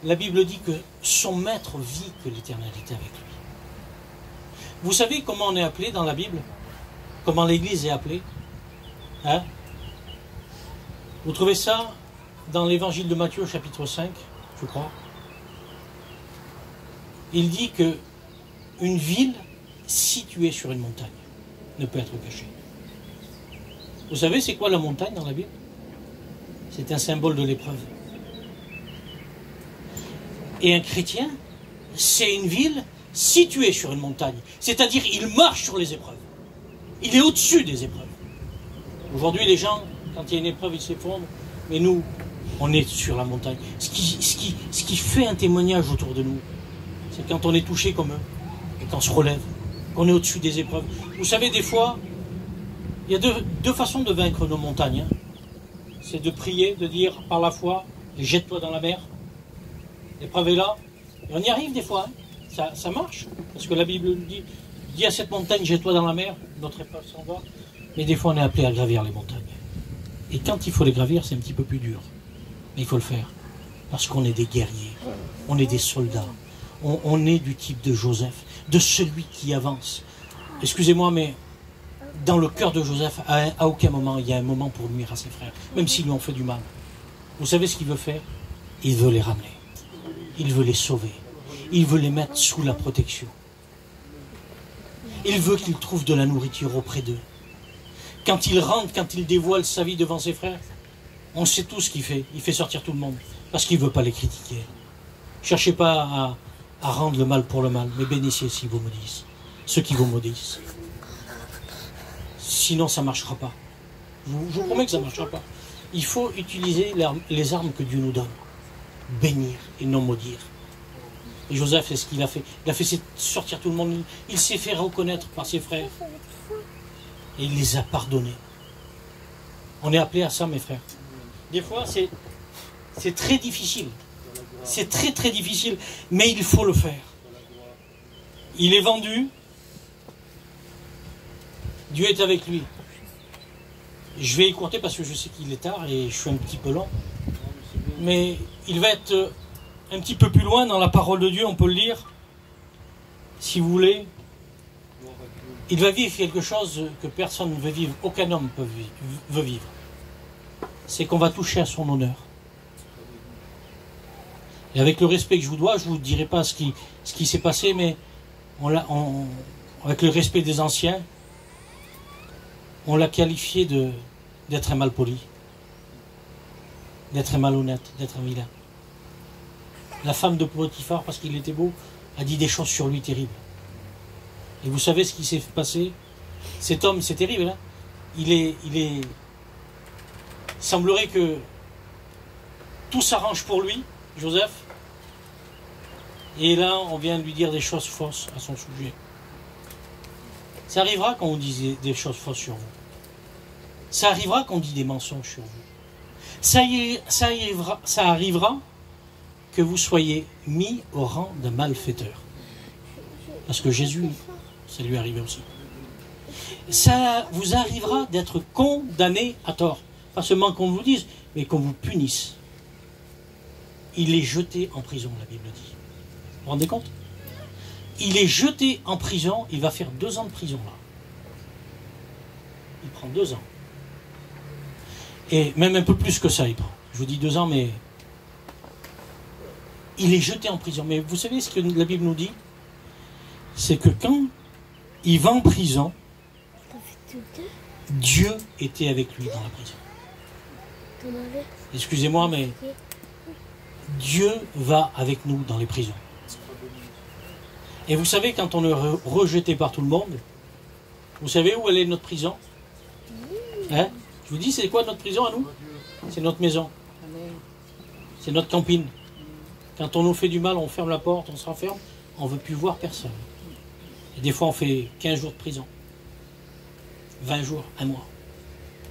la Bible dit que son maître vit que l'Éternel était avec lui. Vous savez comment on est appelé dans la Bible? Comment l'Église est appelée? Hein? Vous trouvez ça dans l'évangile de Matthieu, chapitre 5, je crois. Il dit que une ville située sur une montagne ne peut être cachée. Vous savez c'est quoi la montagne dans la Bible? C'est un symbole de l'épreuve. Et un chrétien, c'est une ville située sur une montagne. C'est-à-dire, il marche sur les épreuves. Il est au-dessus des épreuves. Aujourd'hui, les gens, quand il y a une épreuve, ils s'effondrent. Mais nous, on est sur la montagne. Ce qui fait un témoignage autour de nous, c'est quand on est touché comme eux, et qu'on se relève, qu'on est au-dessus des épreuves. Vous savez, des fois, il y a deux façons de vaincre nos montagnes. Hein. C'est de prier, de dire par la foi, jette-toi dans la mer. L'épreuve est là. Et on y arrive des fois. Hein. Ça marche. Parce que la Bible nous dit à cette montagne, jette-toi dans la mer. Notre épreuve s'en va. Mais des fois, on est appelé à gravir les montagnes. Et quand il faut les gravir, c'est un petit peu plus dur. Mais il faut le faire. Parce qu'on est des guerriers. On est des soldats. On est du type de Joseph. De celui qui avance. Excusez-moi, mais dans le cœur de Joseph, à aucun moment, il y a un moment pour nuire à ses frères. Même s'ils lui ont fait du mal. Vous savez ce qu'il veut faire? Il veut les ramener. Il veut les sauver. Il veut les mettre sous la protection. Il veut qu'ils trouvent de la nourriture auprès d'eux. Quand il rentre, quand il dévoile sa vie devant ses frères, on sait tout ce qu'il fait. Il fait sortir tout le monde. Parce qu'il ne veut pas les critiquer. Cherchez pas à rendre le mal pour le mal, mais bénissez si vous maudissent. Ceux qui vous maudissent. Sinon, ça ne marchera pas. Je vous promets que ça ne marchera pas. Il faut utiliser les armes que Dieu nous donne. Bénir et non maudire. Et Joseph, c'est ce qu'il a fait. Il a fait sortir tout le monde. Il s'est fait reconnaître par ses frères. Et il les a pardonnés. On est appelé à ça, mes frères. Des fois, c'est très difficile. C'est très très difficile. Mais il faut le faire. Il est vendu. Dieu est avec lui. Je vais écourter parce que je sais qu'il est tard et je suis un petit peu lent. Mais il va être un petit peu plus loin dans la parole de Dieu, on peut le lire. Si vous voulez, il va vivre quelque chose que personne ne veut vivre, aucun homme veut vivre. C'est qu'on va toucher à son honneur. Et avec le respect que je vous dois, je ne vous dirai pas ce qui s'est passé, mais avec le respect des anciens, on l'a qualifié d'être un malpoli, d'être un malhonnête, d'être un vilain. La femme de Potiphar, parce qu'il était beau, a dit des choses sur lui terribles. Et vous savez ce qui s'est passé? Cet homme, c'est terrible, hein? Il semblerait que tout s'arrange pour lui, Joseph. Et là, on vient de lui dire des choses fausses à son sujet. Ça arrivera quand on dit des choses fausses sur vous. Ça arrivera quand on dit des mensonges sur vous. Ça arrivera que vous soyez mis au rang de malfaiteur. Parce que Jésus, ça lui arrivait aussi. Ça vous arrivera d'être condamné à tort. Pas seulement qu'on vous dise, mais qu'on vous punisse. Il est jeté en prison, la Bible dit. Vous vous rendez compte? Il est jeté en prison, il va faire 2 ans de prison là. Il prend 2 ans. Et même un peu plus que ça, il prend. Je vous dis 2 ans, mais il est jeté en prison. Mais vous savez ce que la Bible nous dit? C'est que quand il va en prison, Dieu était avec lui dans la prison. Excusez-moi, mais Dieu va avec nous dans les prisons. Et vous savez, quand on est rejeté par tout le monde, vous savez où elle est notre prison? Hein? Je vous dis, c'est quoi notre prison à nous? C'est notre maison. C'est notre campine. Quand on nous fait du mal, on ferme la porte, on se renferme, on ne veut plus voir personne. Et des fois, on fait 15 jours de prison. 20 jours, 1 mois.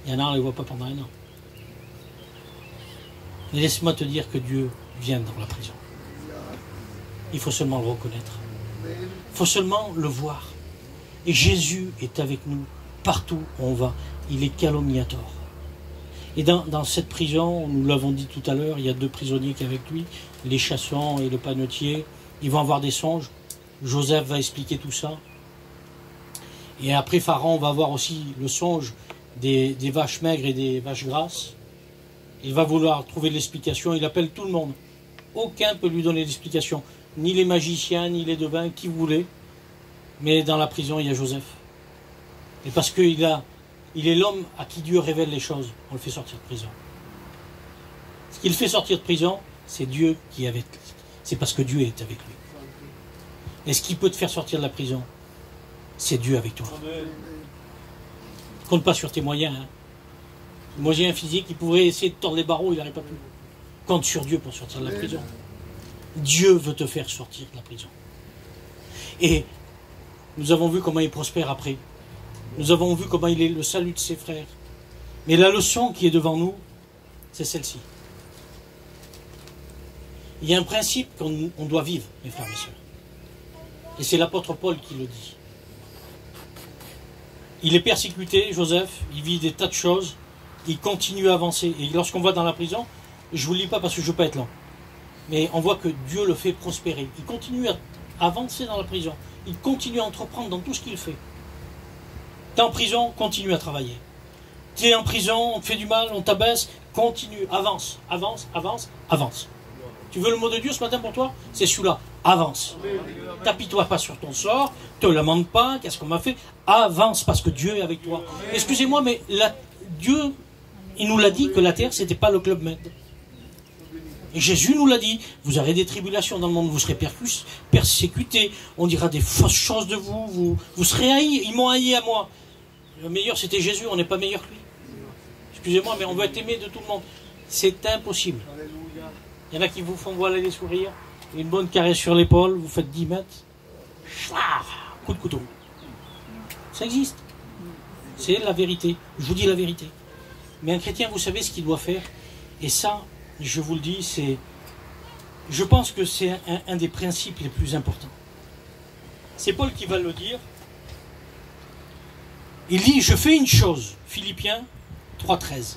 Il y en a, on ne les voit pas pendant 1 an. Mais laisse-moi te dire que Dieu vient dans la prison. Il faut seulement le reconnaître. Il faut seulement le voir. Et Jésus est avec nous partout où on va. Il est calomnié à tort. Et dans cette prison, nous l'avons dit tout à l'heure, il y a 2 prisonniers qui sont avec lui, les chassants et le panetier. Ils vont avoir des songes. Joseph va expliquer tout ça. Et après, Pharaon va avoir aussi le songe des vaches maigres et des vaches grasses. Il va vouloir trouver l'explication. Il appelle tout le monde. Aucun ne peut lui donner l'explication. Ni les magiciens, ni les devins, qui vous voulez. Mais dans la prison, il y a Joseph. Et parce qu'il a il est l'homme à qui Dieu révèle les choses. On le fait sortir de prison. Ce qu'il fait sortir de prison, c'est Dieu qui est avec lui. C'est parce que Dieu est avec lui. Et ce qui peut te faire sortir de la prison, c'est Dieu avec toi. Compte pas sur tes moyens. Hein. Moyen physique, il pourrait essayer de tordre les barreaux, il n'aurait pas pu. Compte sur Dieu pour sortir de la prison. Dieu veut te faire sortir de la prison. Et nous avons vu comment il prospère après. Nous avons vu comment il est le salut de ses frères. Mais la leçon qui est devant nous, c'est celle-ci. Il y a un principe qu'on doit vivre, mes frères et sœurs. Et c'est l'apôtre Paul qui le dit. Il est persécuté, Joseph, il vit des tas de choses, il continue à avancer. Et lorsqu'on va dans la prison, je ne vous le lis pas parce que je ne veux pas être lent, mais on voit que Dieu le fait prospérer. Il continue à avancer dans la prison. Il continue à entreprendre dans tout ce qu'il fait. Tu es en prison, continue à travailler. Tu es en prison, on te fait du mal, on t'abaisse, continue, avance, avance, avance, avance. Tu veux le mot de Dieu ce matin pour toi? C'est celui-là. Avance. T'apitoie pas sur ton sort, te lamente pas, qu'est-ce qu'on m'a fait? Avance parce que Dieu est avec toi. Excusez-moi, mais Dieu, il nous l'a dit que la terre, c'était pas le Club Med. Et Jésus nous l'a dit, vous aurez des tribulations dans le monde, vous serez persécutés, on dira des fausses choses de vous, vous serez haïs, ils m'ont haï à moi. Le meilleur c'était Jésus, on n'est pas meilleur que lui. Excusez-moi, mais on veut être aimé de tout le monde. C'est impossible. Il y en a qui vous font voiler les sourires, une bonne caresse sur l'épaule, vous faites 10 mètres, coup de couteau. Ça existe. C'est la vérité. Je vous dis la vérité. Mais un chrétien, vous savez ce qu'il doit faire. Et ça, je vous le dis, je pense que c'est un des principes les plus importants. C'est Paul qui va le dire. Il dit, je fais une chose, Philippiens 3,13.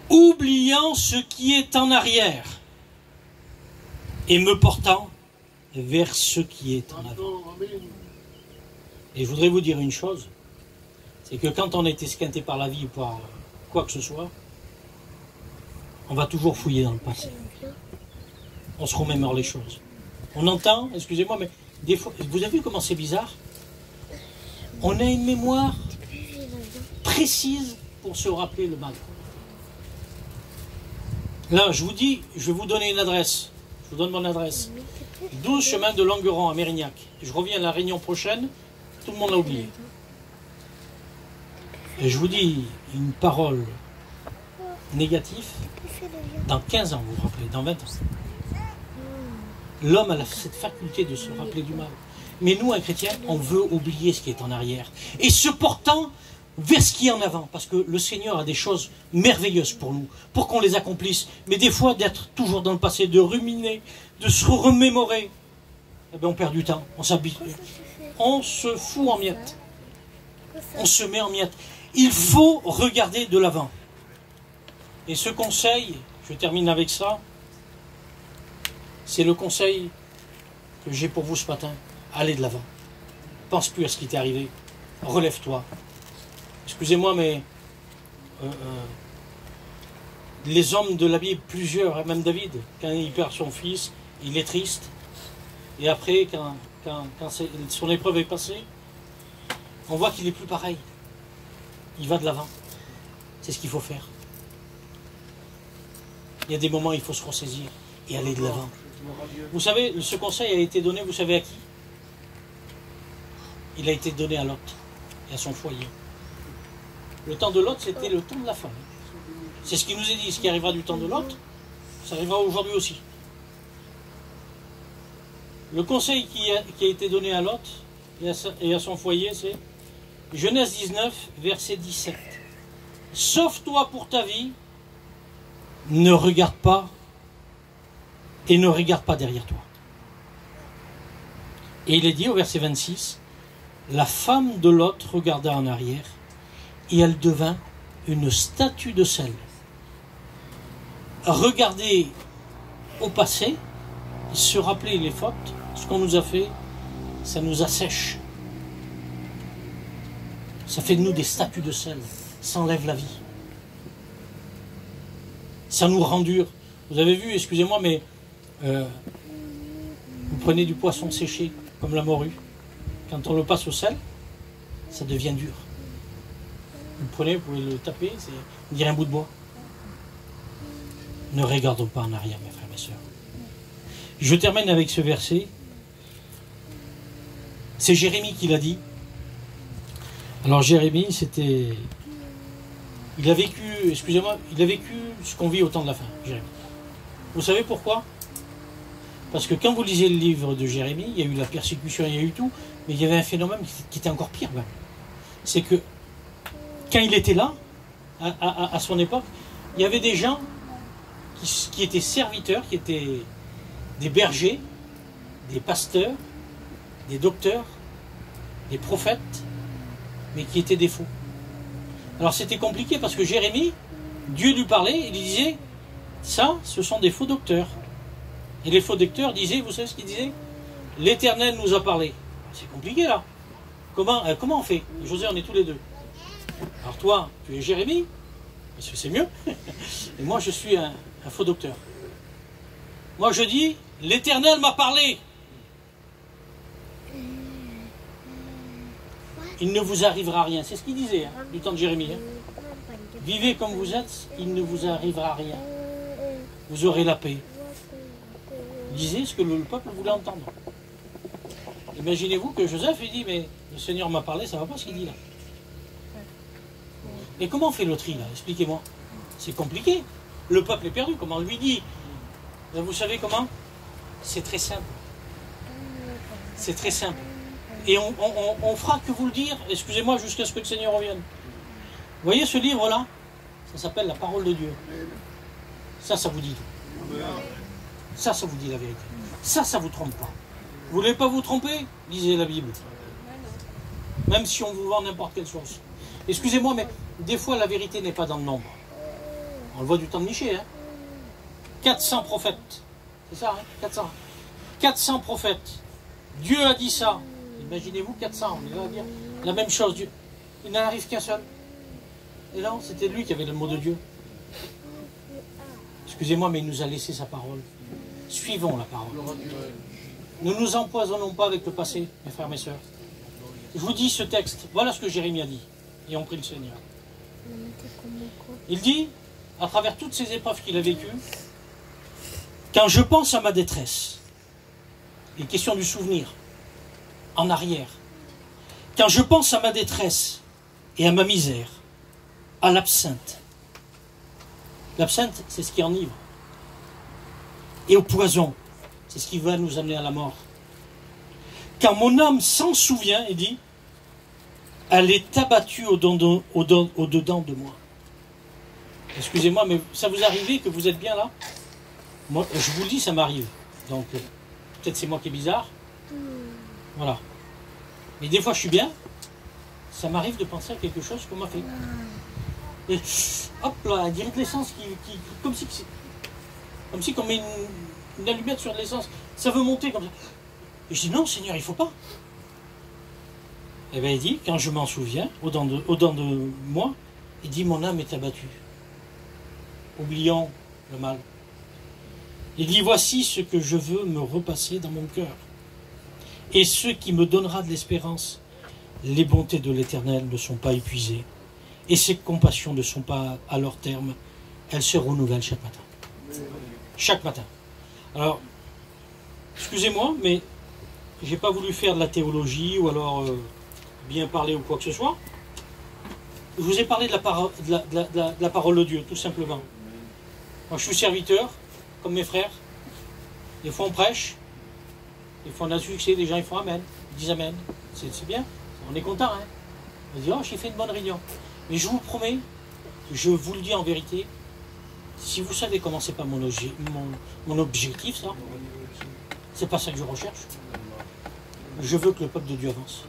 Oubliant ce qui est en arrière et me portant vers ce qui est en avant. Et je voudrais vous dire une chose, c'est que quand on est esquinté par la vie ou par quoi que ce soit, on va toujours fouiller dans le passé. On se remémore les choses. On entend, excusez-moi, mais des fois, vous avez vu comment c'est bizarre? On a une mémoire précise pour se rappeler le mal. Là, je vous dis, je vais vous donner une adresse. Je vous donne mon adresse. 12 chemin de Langueran à Mérignac. Je reviens à la réunion prochaine. Tout le monde l'a oublié. Et je vous dis une parole négative. Dans 15 ans, vous vous rappelez, dans 20 ans. L'homme a cette faculté de se rappeler du mal. Mais nous, un chrétien, on veut oublier ce qui est en arrière. Et se portant vers ce qui est en avant. Parce que le Seigneur a des choses merveilleuses pour nous, pour qu'on les accomplisse. Mais des fois, d'être toujours dans le passé, de ruminer, de se remémorer, eh bien, on perd du temps, on s'habitue. On se fout en miettes. On se met en miettes. Il faut regarder de l'avant. Et ce conseil, je termine avec ça, c'est le conseil que j'ai pour vous ce matin. Allez de l'avant. Pense plus à ce qui t'est arrivé. Relève-toi. Excusez-moi, mais les hommes de la Bible, plusieurs, même David, quand il perd son fils, il est triste. Et après, quand son épreuve est passée, on voit qu'il n'est plus pareil. Il va de l'avant. C'est ce qu'il faut faire. Il y a des moments où il faut se ressaisir et aller de l'avant. Vous savez, ce conseil a été donné, vous savez à qui? Il a été donné à Lot et à son foyer. Le temps de Lot, c'était le temps de la fin. C'est ce qui nous est dit. Ce qui arrivera du temps de Lot, ça arrivera aujourd'hui aussi. Le conseil qui a été donné à Lot et à son foyer, c'est Genèse 19, verset 17. Sauve-toi pour ta vie, ne regarde pas et ne regarde pas derrière toi. Et il est dit au verset 26, la femme de Lot regarda en arrière et elle devint une statue de sel. Regarder au passé, se rappeler les fautes, ce qu'on nous a fait, ça nous assèche. Ça fait de nous des statues de sel. Ça enlève la vie. Ça nous rend dur. Vous avez vu, excusez-moi, mais vous prenez du poisson séché, comme la morue. Quand on le passe au sel, ça devient dur. Vous le prenez, vous pouvez le taper, on dirait un bout de bois. Ne regardons pas en arrière, mes frères et mes sœurs. Je termine avec ce verset. C'est Jérémie qui l'a dit. Alors Jérémie, il a vécu, excusez-moi, il a vécu ce qu'on vit au temps de la fin, Jérémie. Vous savez pourquoi? Parce que quand vous lisez le livre de Jérémie, il y a eu la persécution, il y a eu tout, mais il y avait un phénomène qui était encore pire même. C'est que quand il était là, à son époque, il y avait des gens qui étaient serviteurs, qui étaient des bergers, des pasteurs, des docteurs, des prophètes, mais qui étaient des faux. Alors c'était compliqué parce que Jérémie, Dieu lui parlait, il lui disait, ça, ce sont des faux docteurs. Et les faux docteurs disaient, vous savez ce qu'ils disaient? L'Éternel nous a parlé. C'est compliqué là. Comment on fait? José, on est tous les deux. Alors toi, tu es Jérémie, parce que c'est mieux. Et moi, je suis un faux docteur. Moi, je dis, l'Éternel m'a parlé. Il ne vous arrivera rien. C'est ce qu'il disait du temps de Jérémie. Vivez comme vous êtes, il ne vous arrivera rien. Vous aurez la paix. Il disait ce que le peuple voulait entendre. Imaginez-vous que Joseph il dit, mais le Seigneur m'a parlé, ça ne va pas ce qu'il dit là. Et comment on fait le tri là? Expliquez-moi. C'est compliqué. Le peuple est perdu. Comment on lui dit? Vous savez comment? C'est très simple. C'est très simple. Et on fera que vous le dire, excusez-moi, jusqu'à ce que le Seigneur revienne. Vous voyez ce livre-là? Ça s'appelle la parole de Dieu. Ça vous dit tout. Ça vous dit la vérité. Ça vous trompe pas. Vous voulez pas vous tromper? Lisez la Bible. Même si on vous vend n'importe quelle chose. Excusez-moi, mais des fois la vérité n'est pas dans le nombre. On le voit du temps de Michée. 400 prophètes. C'est ça, 400. 400 prophètes. Dieu a dit ça. Imaginez-vous 400, on va dire la même chose. Dieu. Il n'en arrive qu'un seul. Et non, c'était lui qui avait le mot de Dieu. Excusez-moi, mais il nous a laissé sa parole. Suivons la parole. Ne nous empoisonnons pas avec le passé, mes frères, mes sœurs. Je vous dis ce texte. Voilà ce que Jérémie a dit. Et on prie le Seigneur. Il dit, à travers toutes ces épreuves qu'il a vécues, quand je pense à ma détresse, les questions du souvenir, en arrière, quand je pense à ma détresse et à ma misère, à l'absinthe. L'absinthe, c'est ce qui enivre. Et au poison, c'est ce qui va nous amener à la mort. Quand mon âme s'en souvient, il dit, elle est abattue au-dedans de moi. Excusez-moi, mais ça vous arrive que vous êtes bien là? Moi, je vous le dis, ça m'arrive. Donc, peut-être c'est moi qui est bizarre. Voilà. Mais des fois, je suis bien. Ça m'arrive de penser à quelque chose qu'on m'a fait. Et hop là, il dirait de l'essence comme si on met une allumette sur de l'essence. Ça veut monter comme ça. Et je dis non, Seigneur, il ne faut pas. Et bien il dit, quand je m'en souviens, au-dedans de moi, il dit mon âme est abattue. Oublions le mal. Il dit voici ce que je veux me repasser dans mon cœur. Et ce qui me donnera de l'espérance, les bontés de l'Éternel ne sont pas épuisées. Et ses compassions ne sont pas à leur terme. Elles se renouvellent chaque matin. Chaque matin. Alors, excusez-moi, mais j'ai pas voulu faire de la théologie ou alors bien parler ou quoi que ce soit. Je vous ai parlé de la parole de Dieu, tout simplement. Moi, je suis serviteur, comme mes frères. Des fois, on prêche. Des fois, on a du succès. Les gens, ils font Amen. Ils disent Amen. C'est bien. On est content. Hein. On dit, oh, j'ai fait une bonne réunion. Mais je vous promets, je vous le dis en vérité, si vous savez comment c'est pas mon objectif, ça, c'est pas ça que je recherche. Je veux que le peuple de Dieu avance.